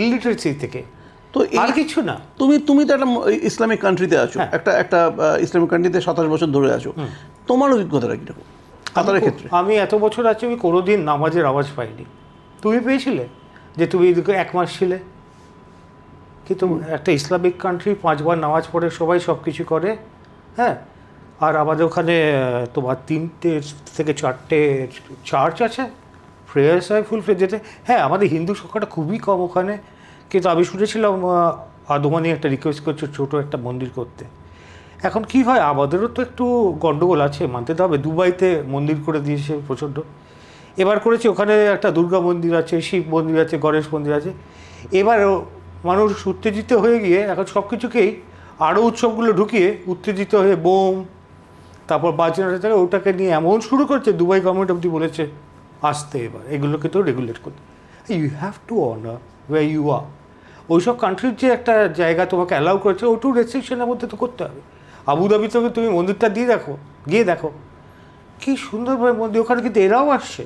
ইলিটারেসি থেকে, তো আর কিছু না। তুমি তো একটা ইসলামিক কান্ট্রিতে আছো, একটা ইসলামিক কান্ট্রিতে 27 বছর ধরে আছো, তোমার অভিজ্ঞতাটা কীরকম কাতারের ক্ষেত্রে? আমি এত বছর আছি, আমি কোনোদিন নামাজের আওয়াজ পাইনি। তুমি পেয়েছিলে যে তুমি 1 মাস ছিলে, কিন্তু একটা ইসলামিক কান্ট্রি 5 বার নামাজ পড়ে সবাই সব কিছু করে, হ্যাঁ। আর আমাদের ওখানে তোমার 3টে থেকে 4টে চার্চ আছে, প্রেয়ার্স হয় ফুল যেতে। হ্যাঁ, আমাদের হিন্দু সংখ্যাটা খুবই কম ওখানে, কিন্তু আমি শুনেছিলাম আদমানি একটা রিকোয়েস্ট করছে ছোটো একটা মন্দির করতে। এখন কি হয়, আমাদেরও তো একটু গণ্ডগোল আছে, মানতে হবে। দুবাইতে মন্দির করে দিয়েছে প্রচণ্ড, এবার করেছে ওখানে একটা দুর্গা মন্দির আছে, শিব মন্দির আছে, গণেশ মন্দির আছে। এবার মানুষ উত্তেজিত হয়ে গিয়ে এখন সব কিছুকেই আরও উৎসবগুলো ঢুকিয়ে উত্তেজিত হয়ে বোম, তারপর বাজনা থেকে ওটাকে নিয়ে এমন শুরু করছে, দুবাই গভর্নমেন্ট অবধি বলেছে আসতে, এবার এগুলোকে তো রেগুলেট করতে। You have to honour way you are. ওইসব কান্ট্রির যে একটা জায়গা তোমাকে অ্যালাউ করেছে, ওটু রেস্ট্রিকশনের মধ্যে তো করতে হবে। আবুধাবি থেকে তুমি মন্দিরটা গিয়ে দেখো কী সুন্দরভাবে মন্দির, ওখানে কিন্তু এরাও আসছে,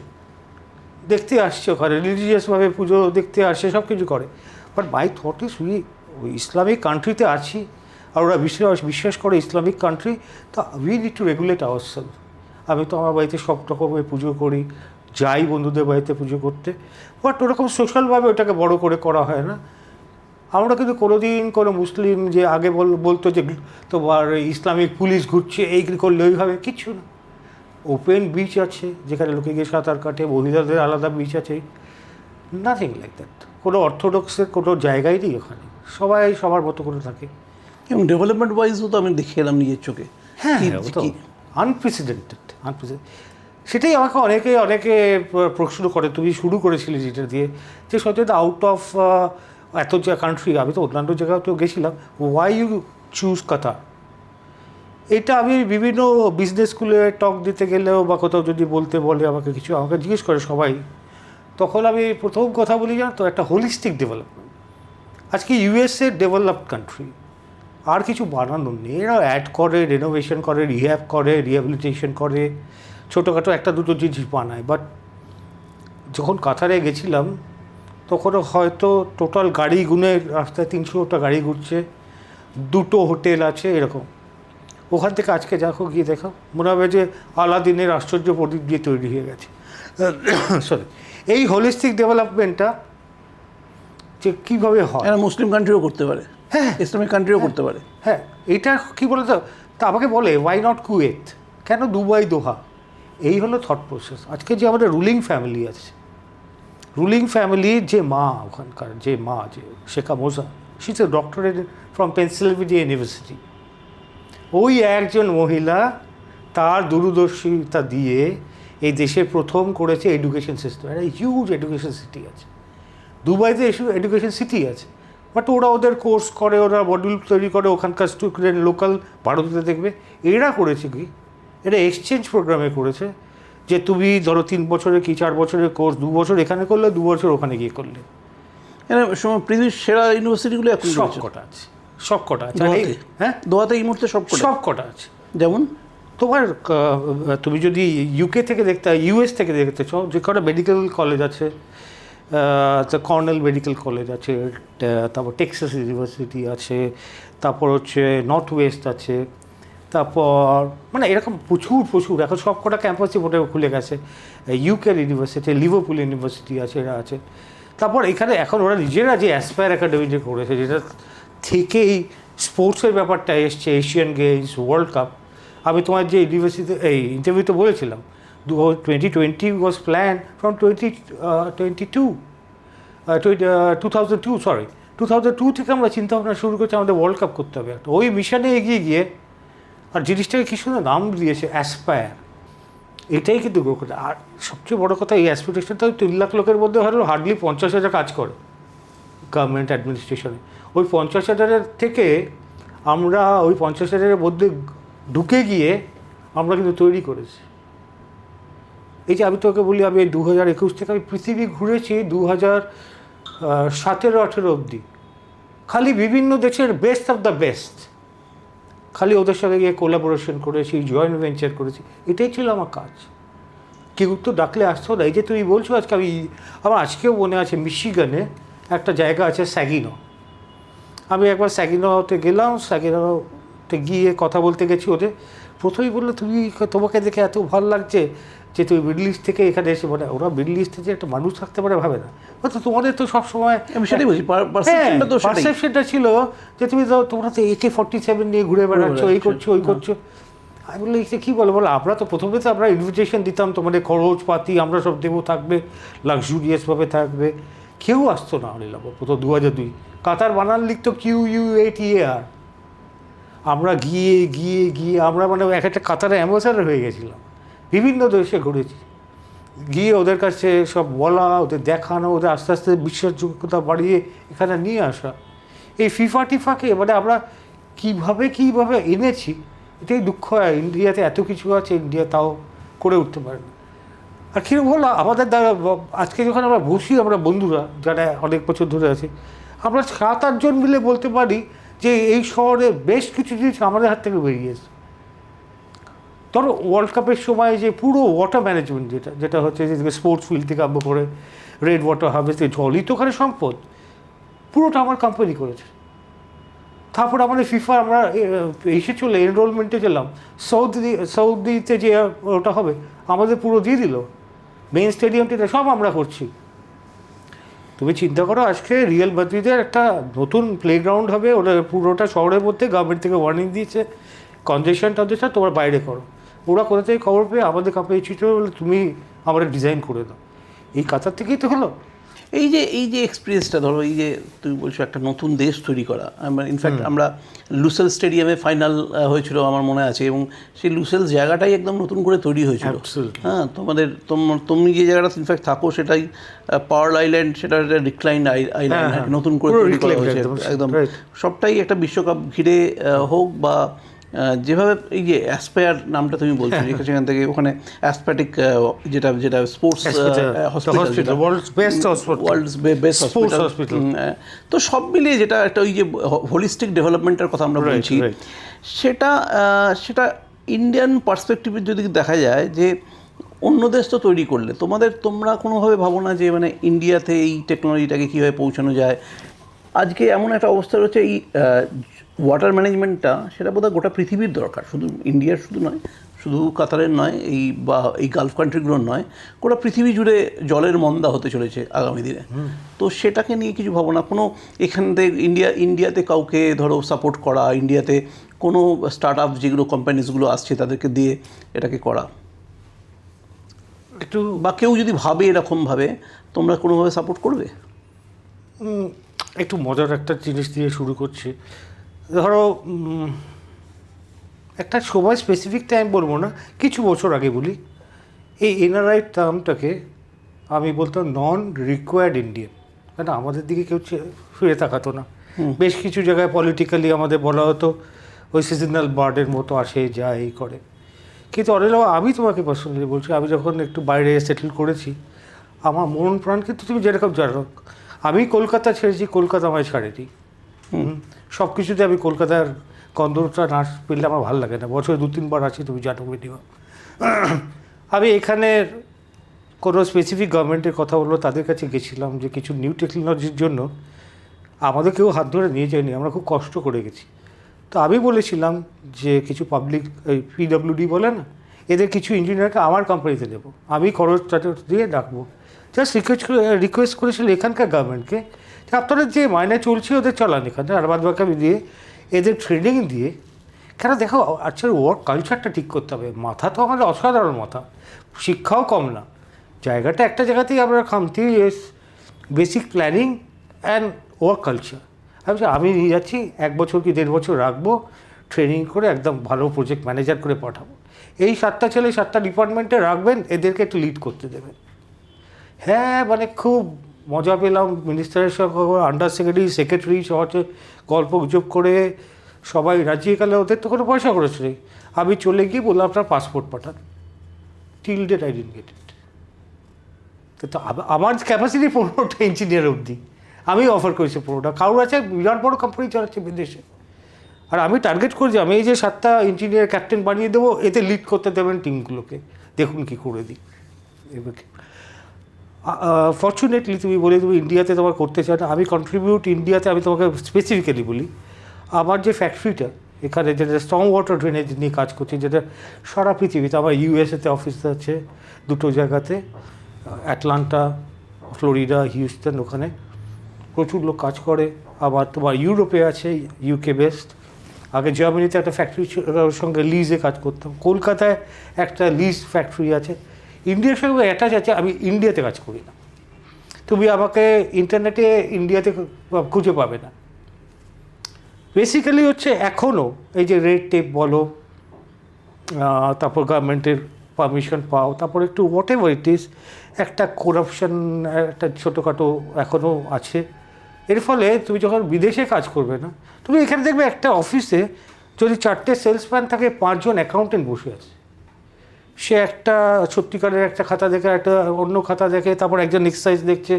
দেখতে আসছে, ওখানে রিলিজিয়াসভাবে পুজো দেখতে আসছে, সব কিছু করে। বাট মাই থট ইস ওই ইসলামিক কান্ট্রিতে আছি, আর ওরা বিশ্বাস করে ইসলামিক কান্ট্রি, তা we need to regulate ourself. আমি তো আমার বাড়িতে সব রকমের পুজো করি, যাই বন্ধুদের বাড়িতে পুজো করতে, বাট ওরকম সোশ্যালভাবে ওটাকে বড় করে করা হয় না। আমরা কিন্তু কোনোদিন কোনো মুসলিম যে আগে বলতো যে তোমার ইসলামিক পুলিশ ঘুরছে, এই করলে ওইভাবে, কিচ্ছু না। ওপেন বিচ আছে যেখানে লোকে গিয়ে সাঁতার কাটে, মহিলাদের আলাদা বিচ আছে, নাথিং লাইক দ্যাট। কোনো অর্থোডক্সের কোনো জায়গাই নেই ওখানে, সবাই সবার মতো করে থাকে। এবং ডেভেলপমেন্ট ওয়াইজও তো আমি দেখে এলাম নিজের চোখে। হ্যাঁ, আনপ্রেসিডেন্টেড। সেটাই আমাকে অনেকে প্রশ্ন করে, তুমি শুরু করেছিলে যেটা দিয়ে, যে সত্যি আউট অফ এত যে কান্ট্রি, আমি তো অন্যান্য জায়গায় তো গেছিলাম, ওয়াই ইউ চুজ কাতার? এটা আমি বিভিন্ন বিজনেস স্কুলে টক দিতে গেলেও বা কোথাও যদি বলতে বলে আমাকে জিজ্ঞেস করে সবাই, তখন আমি প্রথম কথা বলি, জানো তো, একটা হোলিস্টিক ডেভেলপমেন্ট। আজকে ইউএসএ ডেভেলপড কান্ট্রি, আর কিছু বানানোর নেই। এরা অ্যাড করে, রেনোভেশন করে, রিহ্যাব করে, রিহ্যাবিলিটেশন করে, ছোটোখাটো একটা দুটো জিনিস বানায়। বাট যখন কাতারে গেছিলাম তখন হয়তো টোটাল গাড়ি গুনে রাস্তায় 300টা গাড়ি ঘুরছে, 2টো হোটেল আছে, এরকম। ওখান থেকে আজকে দেখো, গিয়ে দেখো, মনে হবে যে আলাদিনের আশ্চর্য প্রদীপ দিয়ে তৈরি হয়ে গেছে। সরি, এই হোলিস্টিক ডেভেলপমেন্টটা যে কীভাবে হয়, এরা মুসলিম কান্ট্রিও করতে পারে, হ্যাঁ, ইসলামিক কান্ট্রিও করতে পারে। হ্যাঁ, এটা কী বলে তো, তা আমাকে বলে ওয়াই নট কুয়েত, কেন দুবাই, দোহা? এই হলো থট প্রসেস। আজকে যে আমাদের রুলিং ফ্যামিলি আছে, রুলিং ফ্যামিলির যে মা, ওখানকার যে মা, যে শেখা মোজা, she is a doctorate from Pennsylvania university. ওই একজন মহিলা তার দূরদর্শিতা দিয়ে এই দেশে প্রথম করেছে এডুকেশন সিস্টেম। একটা হিউজ এডুকেশন সিটি আছে দুবাইতে, এডুকেশন সিটি আছে, বাট ওরা ওদের কোর্স করে, ওরা মডিউল তৈরি করে, ওখানকার স্টুডেন্ট লোকাল ভারতীয় দেখবে। এরা করেছে কি, এরা এক্সচেঞ্জ প্রোগ্রামে করেছে, যে তুমি ধরো 3 বছরের কি 4 বছরের কোর্স 2 বছর এখানে করলে, 2 বছর ওখানে গিয়ে করলে। এরা সময় পৃথিবীর সেরা ইউনিভার্সিটিগুলো এখন সব কটা আছে, সব কটা আছে। হ্যাঁ, দোহাতে এই মুহূর্তে সব কটা আছে। যেমন তোমার তুমি যদি ইউকে থেকে দেখতে, ইউএস থেকে দেখতে চাও, যে কটা মেডিকেল কলেজ আছে, কর্নেল মেডিকেল কলেজ আছে, তারপর টেক্সাস ইউনিভার্সিটি আছে, তারপর হচ্ছে নর্থ ওয়েস্ট আছে, তারপর মানে এরকম প্রচুর এখন সব কটা ক্যাম্পাসই মোটে খুলে গেছে। ইউকের ইউনিভার্সিটি, লিভারপুল ইউনিভার্সিটি আছে, এরা আছে। তারপর এখানে এখন ওরা নিজেরা যে অ্যাসপায়ার একাডেমি যে করেছে, যেটা থেকেই স্পোর্টসের ব্যাপারটা এসছে, এশিয়ান গেমস, ওয়ার্ল্ড কাপ। আমি তোমার যে ইউনিভার্সিটি এই ইন্টারভিউতে বলেছিলাম, 2020 ওয়াজ প্ল্যান ফ্রম 2002 থেকে আমরা চিন্তা ভাবনা শুরু করছি, আমাদের ওয়ার্ল্ড কাপ করতে হবে একটা। ওই মিশনে এগিয়ে গিয়ে, আর জিনিসটাকে কী সুন্দর নাম দিয়েছে, অ্যাসপায়ার। এটাই কিন্তু গ্রো করে। আর সবচেয়ে বড় কথা, এই অ্যাসপিরেশনটা 3 লাখ লোকের মধ্যে হয়তো হার্ডলি 50,000 কাজ করে গভর্নমেন্ট অ্যাডমিনিস্ট্রেশনে। ওই 50,000 থেকে আমরা ওই 50,000 মধ্যে ঢুকে গিয়ে আমরা কিন্তু তৈরি করেছি। এই যে আমি তোকে বলি, আমি 2021 থেকে আমি পৃথিবী ঘুরেছি 2017-18 অবধি, খালি বিভিন্ন দেশের বেস্ট অফ দ্য বেস্ট, খালি ওদের সঙ্গে গিয়ে কোলাবোরেশন করেছি, জয়েন্ট ভেঞ্চার করেছি। এটাই ছিল আমার কাজ। কেউ তো ডাকলে আসতো না। এই যে তুমি বলছো, আজকে আমার আজকেও মনে আছে, মিশিগানে একটা জায়গা আছে স্যাগিনো। আমি একবার স্যাগিনোতে গেলাম, স্যাগিনোতে গিয়ে কথা বলতে গেছি ওদের। প্রথমেই বললো, তোমাকে দেখে এত ভালো লাগছে যে তুমি মিডল ইস্ট থেকে এখানে এসে, মানে ওরা মিডল ইস্টে যে একটা মানুষ থাকতে পারে ভাবে না। হয়তো তোমাদের তো সবসময় পারসেপশনটা ছিল যে তোমরা তো AK-47 নিয়ে ঘুরে বেড়াচ্ছ, এই করছো, ওই করছো। আমি বললো, কী বলো? আমরা তো প্রথমে তো আমরা ইনভিটেশন দিতাম, তোমাদের খরচপাতি আমরা সব দেবো, থাকবে লাক্সুরিয়াসভাবে থাকবে। কেউ আসতো না নিলাম প্রথম 2002। কাতার বানান লিখতো QUATAR। আমরা গিয়ে গিয়ে গিয়ে আমরা মানে এক একটা কাতারে অ্যাম্বাসাডার হয়ে গেছিলাম, বিভিন্ন দেশে ঘুরেছি, গিয়ে ওদের কাছে সব বলা, ওদের দেখানো, ওদের আস্তে আস্তে বিশ্বাসযোগ্যতা বাড়িয়ে এখানে নিয়ে আসা। এই ফিফাকে মানে আমরা কীভাবে এনেছি, এটাই দুঃখ হয়। ইন্ডিয়াতে এত কিছু আছে, ইন্ডিয়া তাও করে উঠতে পারে না। আর কীরকম হলো আমাদের দ্বারা, আজকে যখন আমরা বসি, আমরা বন্ধুরা যারা অনেক বছর ধরে আছি, আমরা 7-8 জন মিলে বলতে পারি যে এই শহরে বেশ কিছু জিনিস আমাদের হাত থেকে বেরিয়েছে। ধরো ওয়ার্ল্ড কাপের সময় যে পুরো ওয়াটার ম্যানেজমেন্ট যেটা হচ্ছে, যে স্পোর্টস ফিল্ড থেকে আরম্ভ করে রেড ওয়াটার হারভেস্ট, জলই তো ওখানে সম্পদ, পুরোটা আমার কোম্পানি করেছে। তারপর আমাদের ফিফা আমরা এসে চলে এনরোলমেন্টে গেলাম, সৌদিতে যে ওটা হবে আমাদের পুরো দিয়ে দিল, মেইন স্টেডিয়ামটিতে সব আমরা করছি। তুমি চিন্তা করো, আজকে রিয়াল মাদ্রিদের একটা নতুন প্লেগ্রাউন্ড হবে, ওটা পুরোটা শহরের মধ্যে গভর্নমেন্ট থেকে ওয়ার্নিং দিয়েছে, কনজেশন টনজেশন তোমরা বাইরে করো। ওরা কোথা থেকে খবর পেয়ে আমাদের কোম্পানি চিঠি বলে তুমি আমরা ডিজাইন করে দাও, এই কাতার থেকেই তো হলো। এই যে এক্সপিরিয়েন্সটা ধরো, এই যে তুমি বলছো একটা নতুন দেশ তৈরি করা, ইনফ্যাক্ট আমরা লুসেল স্টেডিয়ামে ফাইনাল হয়েছিল আমার মনে আছে, এবং সেই লুসেল জায়গাটাই একদম নতুন করে তৈরি হয়েছিল। হ্যাঁ, তুমি যে জায়গাটা ইনফ্যাক্ট থাকো সেটাই পার্ল আইল্যান্ড, সেটা একটা রিক্লাইন্ড আইল্যান্ড, নতুন করে তৈরি করা হয়েছে একদম। সবটাই একটা বিশ্বকাপ ঘিরে হোক বা যেভাবে এই যে অ্যাসপায়ার নামটা তুমি বলছো, সেখান থেকে ওখানে অ্যাসপ্যাটিক যেটা sports hospital, world's best hospital, তো সব মিলিয়ে যেটা একটা ওই যে হোলিস্টিক ডেভেলপমেন্টের কথা আমরা বলছি, সেটা ইন্ডিয়ান পার্সপেক্টিভে যদি দেখা যায় যে অন্য দেশ তো তৈরি করলে তোমরা কোনোভাবে ভাবো না যে মানে ইন্ডিয়াতে এই টেকনোলজিটাকে কীভাবে পৌঁছানো যায়? আজকে এমন একটা অবস্থা রয়েছে, এই ওয়াটার ম্যানেজমেন্টটা সেটা বোধহয় গোটা পৃথিবীর দরকার, শুধু ইন্ডিয়ার শুধু নয়, শুধু কাতারের নয়, এই গালফ কান্ট্রিগুলোর নয়, গোটা পৃথিবী জুড়ে জলের মন্দা হতে চলেছে আগামী দিনে। তো সেটাকে নিয়ে কিছু ভাবো না? কোনো এখান থেকে ইন্ডিয়াতে কাউকে ধরো সাপোর্ট করা, ইন্ডিয়াতে কোনো স্টার্ট আপ যেগুলো কোম্পানিজগুলো আসছে তাদেরকে দিয়ে এটাকে করা, একটু, বা কেউ যদি ভাবে এরকমভাবে, তোমরা কোনোভাবে সাপোর্ট করবে? একটু মজার একটা জিনিস দিয়ে শুরু করছি। ধরো একটা সময় স্পেসিফিক টাইম বলবো না, কিছু বছর আগে বলি, এই এনআরআই টার্মটাকে আমি বলতাম নন রিকোয়ার্ড ইন্ডিয়ান, কারণ আমাদের দিকে কেউ ফিরে তাকাতো না। বেশ কিছু জায়গায় পলিটিক্যালি আমাদের বলা হতো ওই সিজনাল বার্ডের মতো আসে যায় এই করে। কিন্তু অনেক আমি তোমাকে পার্সোনালি বলছি, আমি যখন একটু বাইরে সেটেল করেছি, আমার মন প্রাণ কিন্তু তুমি যেরকম জানো, আমি কলকাতা ছেড়েছি, কলকাতা আমায় ছাড়েনি। সব কিছুতে আমি কলকাতার কন্দরটা না পেলে আমার ভালো লাগে না। বছরে 2-3 বার আছি, তুমি জানো মিনিমাম। আমি এখানের কোনো স্পেসিফিক গভর্নমেন্টের কথা বললো, তাদের কাছে গেছিলাম যে কিছু নিউ টেকনোলজির জন্য আমাদের কেউ হাত ধরে নিয়ে যায়নি, আমরা খুব কষ্ট করে গেছি। তো আমি বলেছিলাম যে কিছু পাবলিক পিডব্লিউডি বলে না, এদের কিছু ইঞ্জিনিয়ারকে আমার কোম্পানিতে দেবো, আমি খরচ দিয়ে ডাকবো। জাস্ট রিকোয়েস্ট করেছিল এখানকার গভর্নমেন্টকে যে আপনারা যে মাইনে চলছে ওদের চালান এখানে, আর বাদ বাকি দিয়ে এদের ট্রেনিং দিয়ে, কেন দেখো আচ্ছা ওয়ার্ক কালচারটা ঠিক করতে হবে। মাথা তো আমাদের অসাধারণ মাথা, শিক্ষাও কম না, জায়গাটা একটা জায়গাতেই আমরা খামতি, basic planning and work culture. আমি নিয়ে যাচ্ছি 1 বছর কি 1.5 বছর রাখবো, ট্রেনিং করে একদম ভালো প্রজেক্ট ম্যানেজার করে পাঠাবো। এই 7টা ছেলে 7টা ডিপার্টমেন্টে রাখবেন, এদেরকে একটু লিড করতে দেবেন। হ্যাঁ, মানে খুব মজা পেলাম, মিনিস্টারের সঙ্গে আন্ডার সেক্রেটারি সবাই গল্প গুজব করে সবাই রাজিয়ে গেলে। ওদের তো কোনো পয়সা খরচ নেই। আমি চলে গিয়ে বললাম আপনার পাসপোর্ট পাঠান, till date I didn't get it. তো আমার ক্যাপাসিটি 15টা ইঞ্জিনিয়ার অবধি আমি অফার করেছি 15টা। কারোর আছে বিরাট বড় কোম্পানি চালাচ্ছে বিদেশে, আর আমি টার্গেট করেছি আমি এই যে 7টা ইঞ্জিনিয়ার ক্যাপ্টেন বানিয়ে দেবো, এতে লিড করতে দেবেন টিমগুলোকে, দেখুন কি করে দিই। ফর্চুনেটলি তুমি ইন্ডিয়াতে তোমার করতে চাও না, আমি কন্ট্রিবিউট ইন্ডিয়াতে। আমি তোমাকে স্পেসিফিক্যালি বলি, আমার যে ফ্যাক্টরিটা এখানে যেটা স্ট্রং ওয়াটার ড্রেনেজ নিয়ে কাজ করছি, যেটা সারা পৃথিবীতে, আমার ইউএসএতে অফিস আছে 2টো জায়গাতে, অ্যাটলান্টা, ফ্লোরিডা, হিউস্টন, ওখানে প্রচুর লোক কাজ করে। আবার তোমার ইউরোপে আছে, ইউকে বেস্ট। আগে জার্মানিতে একটা ফ্যাক্টরি সঙ্গে লিজে কাজ করতাম, কলকাতায় একটা লিজ ফ্যাক্টরি আছে, ইন্ডিয়ার সঙ্গে অ্যাটাচ আছে। আমি ইন্ডিয়াতে কাজ করি না, তুমি আমাকে ইন্টারনেটে ইন্ডিয়াতে খুঁজে পাবে না। বেসিক্যালি হচ্ছে এখনও এই যে রেড টেপ বলো, তারপর গভর্নমেন্টের পারমিশন পাও, তারপর একটু হোয়াট এভার ইট ইজ, একটা করাপশন একটা ছোটোখাটো এখনও আছে। এর ফলে তুমি যখন বিদেশে কাজ করবে না, তুমি এখানে দেখবে একটা অফিসে যদি 4টে সেলসম্যান থাকে, 5 জন অ্যাকাউন্টেন্ট বসে আছে। সে একটা সত্যিকারের একটা খাতা দেখে, একটা অন্য খাতা দেখে, তারপর একজন এক্সাইজ দেখছে।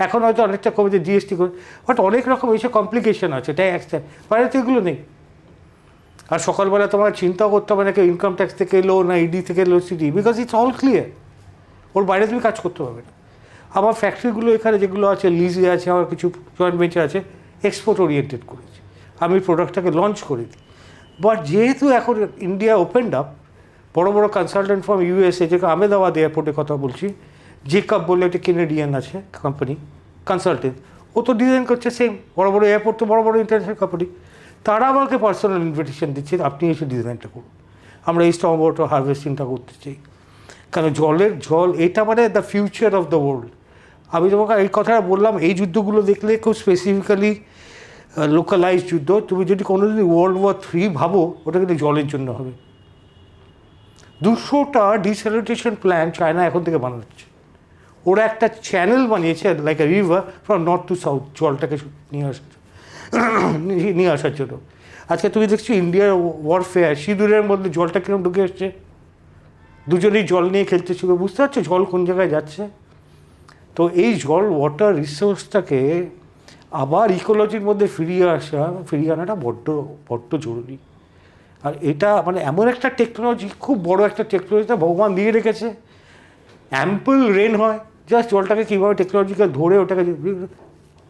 এখন হয়তো অনেকটা কমে জিএসটি করে, বাট অনেক রকম এইসব কমপ্লিকেশন আছে, ট্যাক্স বাইরে তো এগুলো নেই। আর সকালবেলা তোমার চিন্তাও করতে হবে না কেউ ইনকাম ট্যাক্স থেকে এলো না ইডি থেকে এলো CD, because it's all clear. ওর বাইরে তুমি কাজ করতে পারবে না। আমার ফ্যাক্টরিগুলো এখানে যেগুলো আছে, লিজে আছে, আমার কিছু জয়েন্ট ভেঞ্চার আছে, এক্সপোর্ট ওরিয়েন্টেড করেছি, আমি প্রোডাক্টটাকে লঞ্চ করে দিই। বাট যেহেতু এখন ইন্ডিয়া ওপেনড আপ, বড় বড় কনসালটেন্ট ফ্রম ইউএসএ, যে আহমেদাবাদ এয়ারপোর্টের কথা বলছি, জেকব বলে একটা কেনেডিয়ান আছে কোম্পানি কনসালটেন্ট, ও তো ডিজাইন করছে সেম, বড় বড় এয়ারপোর্ট তো বড় বড় ইন্টারন্যাশনাল কোম্পানি, তারা আমাকে পার্সোনাল ইনভিটেশন দিচ্ছে, আপনি এসে ডিজাইনটা করুন। আমরা এই স্টর্ম ওয়াটার হারভেস্টিংটা করতে চাই। কারণ জল এটা মানে the future of the world. আমি তোমাকে এই কথাটা বললাম, এই যুদ্ধগুলো দেখলে খুব স্পেসিফিক্যালি লোকালাইজ যুদ্ধ। তুমি যদি কোনো দিন World War III ভাবো, ওটা কিন্তু জলের জন্য হবে। 200টা ডিস্যালিটেশন প্ল্যান চায়না এখন থেকে বানাচ্ছে। ওরা একটা চ্যানেল বানিয়েছে like a river from north two south, জলটাকে নিয়ে আসার জন্য। আজকে তুমি দেখছো ইন্ডিয়ার ওয়ারফেয়ার, সিঁদুরের মধ্যে জলটা কিরকম ঢুকে এসছে, দুজনেই জল নিয়ে খেলতেছিল। বুঝতে পারছো জল কোন জায়গায় যাচ্ছে? তো এই জল ওয়াটার রিসোর্সটাকে আবার ইকোলজির মধ্যে ফিরিয়ে আনাটা বড্ড জরুরি। আর এটা মানে এমন একটা টেকনোলজি, খুব বড় একটা টেকনোলজিটা ভগবান দিয়ে রেখেছে। অ্যাম্পল রেন হয়, জাস্ট জলটাকে কীভাবে টেকনোলজিক্যাল ধরে ওটাকে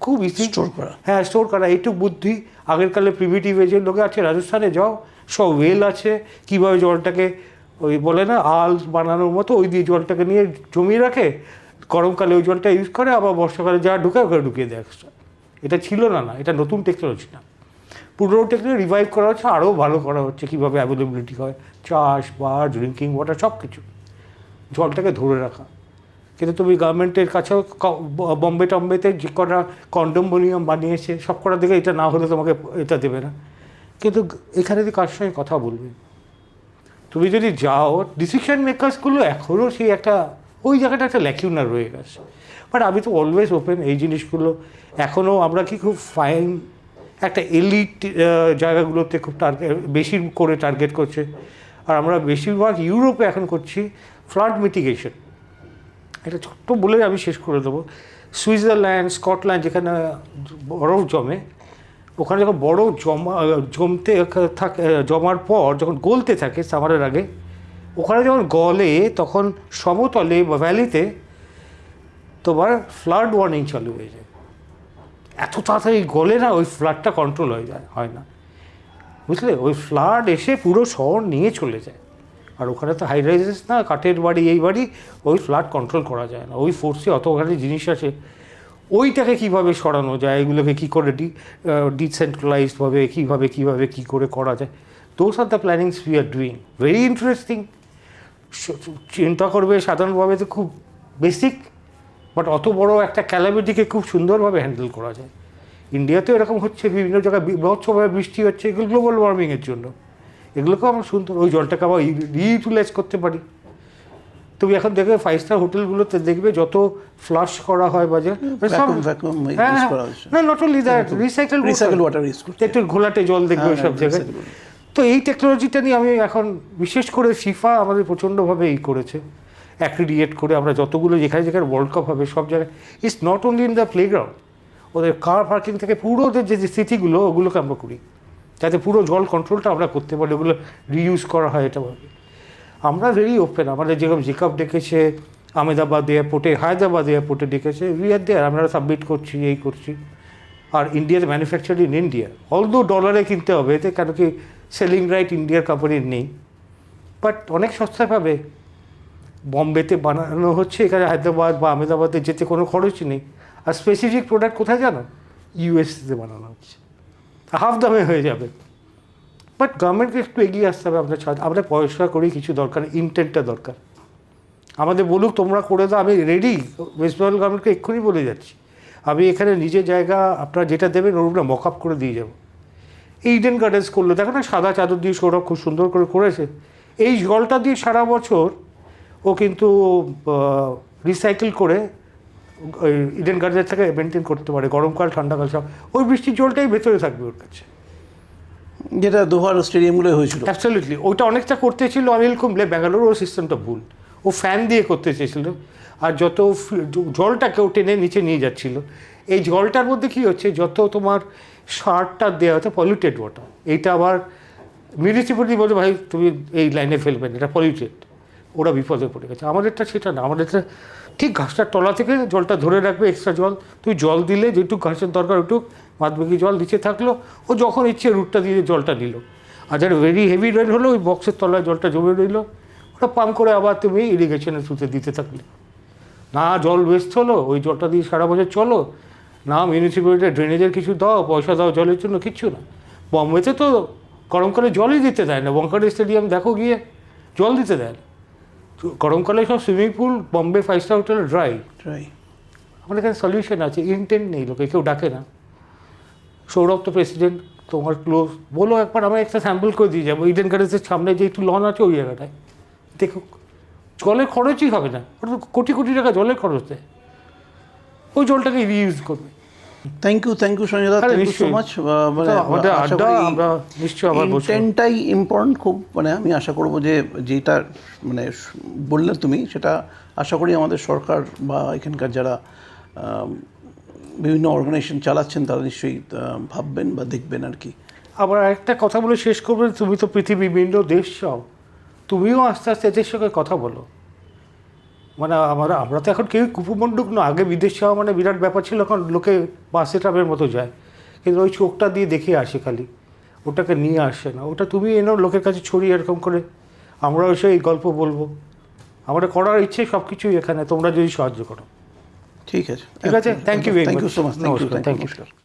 খুব ইজি স্টোর করা। হ্যাঁ, স্টোর করা, এইটুকু বুদ্ধি। আগেরকালে প্রিমিটিভ এজের লোকে আছে, রাজস্থানে যাও সব ওয়েল আছে, কীভাবে জলটাকে ওই বলে না আল বানানোর মতো, ওই দিয়ে জলটাকে নিয়ে জমিয়ে রাখে, গরমকালে ওই জলটা ইউজ করে, আবার বর্ষাকালে যা ঢুকে ওখানে ঢুকিয়ে দেয় এক্সট্রা। এটা ছিল না, এটা নতুন টেকনোলজি না, পুরনো টেকনোলজি রিভাইভ করা হচ্ছে, আরও ভালো করা হচ্ছে কীভাবে অ্যাভেলেবিলিটি হয়, চাষবাস, ড্রিঙ্কিং ওয়াটার সব কিছু, জলটাকে ধরে রাখা। কিন্তু তুমি গভর্নমেন্টের কাছেও বম্বেতে যে কটা কন্ডোমিনিয়াম বানিয়েছে সব কটা দেখে এটা না হলে তোমাকে এটা দেবে না। কিন্তু এখানে যদি কার সঙ্গে কথা বলবে, তুমি যদি যাও, ডিসিশন মেকার্সগুলো এখনও সেই একটা ওই জায়গাটা একটা ল্যাকিউনার রয়ে গেছে। বাট আমি তো অলওয়েজ ওপেন এই জিনিসগুলো। এখনও আমরা কি খুব ফাইন একটা এলিট জায়গাগুলোতে খুব বেশি করে টার্গেট করছে। আর আমরা বেশিরভাগ ইউরোপে এখন করছি ফ্লাড মিটিগেশন। এটা ছোট্ট বলে আমি শেষ করে দেবো। সুইজারল্যান্ড, স্কটল্যান্ড যেখানে বরফ জমে, ওখানে যখন বরফ জমতে থাকে, জমার পর যখন গলতে থাকে সামারের আগে, ওখানে যখন গলে তখন সমতলে বা ভ্যালিতে তোমার ফ্লাড ওয়ার্নিং চালু হয়ে যায়। এত তাড়াতাড়ি গলে না, ওই ফ্লাডটা কন্ট্রোল হয় না, বুঝলে? ওই ফ্লাড এসে পুরো শহর নিয়ে চলে যায়। আর ওখানে তো হাই রাইজেস না, কাঠের বাড়ি, এই বাড়ি, ওই ফ্লাড কন্ট্রোল করা যায় না। ওই ফোর্সে অতখানি জিনিস আছে, ওইটাকে কীভাবে সরানো যায়, এগুলোকে কী করে ডিসেন্ট্রালাইজডভাবে কী করে করা যায়, those are the plannings we are doing. Very interesting. চিন্তা করবে সাধারণভাবে তো খুব বেসিক, বাট অত বড় একটা ক্যালামিটিকে খুব সুন্দরভাবে হ্যান্ডেল করা যায়। ইন্ডিয়াতেও এরকম হচ্ছে, বিভিন্ন জায়গায় বিভৎসভাবে বৃষ্টি হচ্ছে, এগুলো গ্লোবাল ওয়ার্মিংয়ের জন্য। এগুলোকেও আমরা সুন্দর ওই জলটাকে আবার রিইউটিলাইজ করতে পারি। তুমি এখন দেখবে 5 স্টার হোটেলগুলোতে দেখবে যত ফ্লাশ করা হয় বাজে, না not only that, recycle water use করতে, একটু ঘোলাটে জল দেখবে ওই সব জায়গায়। তো এই টেকনোলজিটা নিয়ে আমি এখন বিশেষ করে ফিফা আমাদের প্রচণ্ডভাবে করেছে, অ্যাক্রিডিয়েট করে আমরা যতগুলো যেখানে ওয়ার্ল্ড কাপ হবে সব জায়গায়, it's not only in the playground, ওদের কার পার্কিং থেকে পুরো ওদের যে সিটিগুলো ওগুলোকে আমরা করি, যাতে পুরো জল কন্ট্রোলটা আমরা করতে পারি, ওগুলো রিইউজ করা হয়। এটা ভাবে আমরা ভেরি ওপেন। আমাদের যেরকম জেকব ডেকেছে আহমেদাবাদ এয়ারপোর্টে, হায়দ্রাবাদ এয়ারপোর্টে ডেকেছে, উই আর দেয়ার, আমরা সাবমিট করছি, এই করছি। আর ইন্ডিয়াতে ম্যানুফ্যাকচার ইন ইন্ডিয়া, অলদো ডলারে কিনতে হবে এতে, কেন কি সেলিং রাইট ইন্ডিয়ার কোম্পানির নেই, বাট অনেক সস্তায় পাবে। বম্বেতে বানানো হচ্ছে, এখানে হায়দ্রাবাদ বা আহমেদাবাদে যেতে কোনো খরচই নেই। আর স্পেসিফিক প্রোডাক্ট কোথায় জানো? ইউএসএতে বানানো হচ্ছে, হাফ দামে হয়ে যাবে। বাট গভর্নমেন্টকে একটু এগিয়ে আসতে হবে। আমরা পয়সা করি কিছু দরকার, ইন্টেন্টটা দরকার। আমাদের বলুক তোমরা করে দাও, আমি রেডি। ওয়েস্ট বেঙ্গল গভর্নমেন্টকে এক্ষুনি বলে যাচ্ছি, আমি এখানে নিজের জায়গা আপনারা যেটা দেবেন ওগুলো মক আপ করে দিয়ে যাবো। এই ইডেন গার্ডেন্স করলো, দেখো না সাদা চাদর দিয়ে সৌরভ খুব সুন্দর করে করেছে। এই জলটা দিয়ে সারা বছর ও কিন্তু রিসাইকেল করে ওই ইডেন গার্ডেন্স থেকে মেনটেন করতে পারে, গরমকাল ঠান্ডাকাল সব। ওই বৃষ্টির জলটাই ভেতরে থাকবে ওর কাছে, যেটা দোহার স্টেডিয়ামগুলোই হয়েছিল। অ্যাবসলিউটলি ওইটা অনেকটা করতে ছিল অনিল কুম্বলে, ব্যাঙ্গালোর ও সিস্টেমটা ভুল। ও ফ্যান দিয়ে করতে চেয়েছিল, আর যত জলটাকে ও টেনে নিচে নিয়ে যাচ্ছিল। এই জলটার মধ্যে কী হচ্ছে, যত তোমার সারটা দেওয়া হচ্ছে পলিউটেড ওয়াটার, এইটা আবার মিউনিসিপ্যালিটি বলে ভাই তুমি এই লাইনে ফেলবেন, এটা পলিউটেড, ওরা বিপদে পড়ে গেছে। আমাদেরটা সেটা না, আমাদেরটা ঠিক ঘাসটার তলা থেকে জলটা ধরে রাখবে, এক্সট্রা জল তুই জল দিলে যেটুকু ঘাসের দরকার ওইটুক, বাদবাকি জল নিচে থাকলো, ও যখন ইচ্ছে রুটটা দিয়ে জলটা নিল। আর যারা ভেরি হেভি রেন হলো, ওই বক্সের তলায় জলটা জমে রইল, ওটা পাম্প করে আবার তুমি ইরিগেশনের থ্রুতে দিতে থাকলে। না জল ওয়েস্ট হলো, ওই জলটা দিয়ে সারা বছর চলো, না মিউনিসিপ্যালিটি ড্রেনেজের কিছু দাও, পয়সা দাও জলের জন্য, কিচ্ছু না। বম্বেতে তো গরমকালে জলই দিতে দেয় না, ওয়াংখাড়ে স্টেডিয়াম দেখো গিয়ে জল দিতে দেয় না। তো গরমকালে সব সুইমিং পুল বম্বে 5 স্টার হোটেলে ড্রাই। আমাদের এখানে সলিউশন আছে, ইন্টেন্ট নেই, লোকে কেউ ডাকে না। সৌরভ তো প্রেসিডেন্ট, তোমার ক্লোজ, বলো একবার আমরা একটা স্যাম্পল করে দিয়ে যাবো ইডেন গার্ডেন্সের সামনে যে একটু লন আছে ওই জায়গাটায়, দেখো জলের খরচই হবে না, ওটা তো কোটি কোটি টাকা জলের খরচ দেয়, ওই জলটাকে রিইউজ করবে। Thank you Sanjay da, thank you so much. আমরা নিশ্চয়ই আবার বসবো। ইন্টেন্টটাই ইম্পর্টেন্ট খুব, মানে আমি আশা করব যে যেটা মানে বললে তুমি, সেটা আশা করি আমাদের সরকার বা এখানকার যারা বিভিন্ন অর্গানাইজেশন চালাচ্ছেন তারা নিশ্চয়ই ভাববেন বা দেখবেন আর কি। আবার একটা কথা বলে শেষ করবে, তুমি তো পৃথিবীর বিভিন্ন দেশ চাও, তুমিও আস্তে আস্তে এদের সঙ্গে কথা বলো। মানে আমরা তো এখন কেউ কুপুমণ্ডুক না, আগে বিদেশ যাওয়া মানে বিরাট ব্যাপার ছিল, এখন লোকে বাসে ট্রামের মতো যায়, কিন্তু ওই চোখটা দিয়ে দেখে আসে খালি, ওটাকে নিয়ে আসে না। ওটা তুমি এনো লোকের কাছে ছড়িয়ে এরকম করে, আমরাও এসে এই গল্প বলবো। আমরা করার ইচ্ছে সব কিছুই এখানে, তোমরা যদি সাহায্য করো। ঠিক আছে, ঠিক আছে, thank you very much. So much, thank you. Thank you.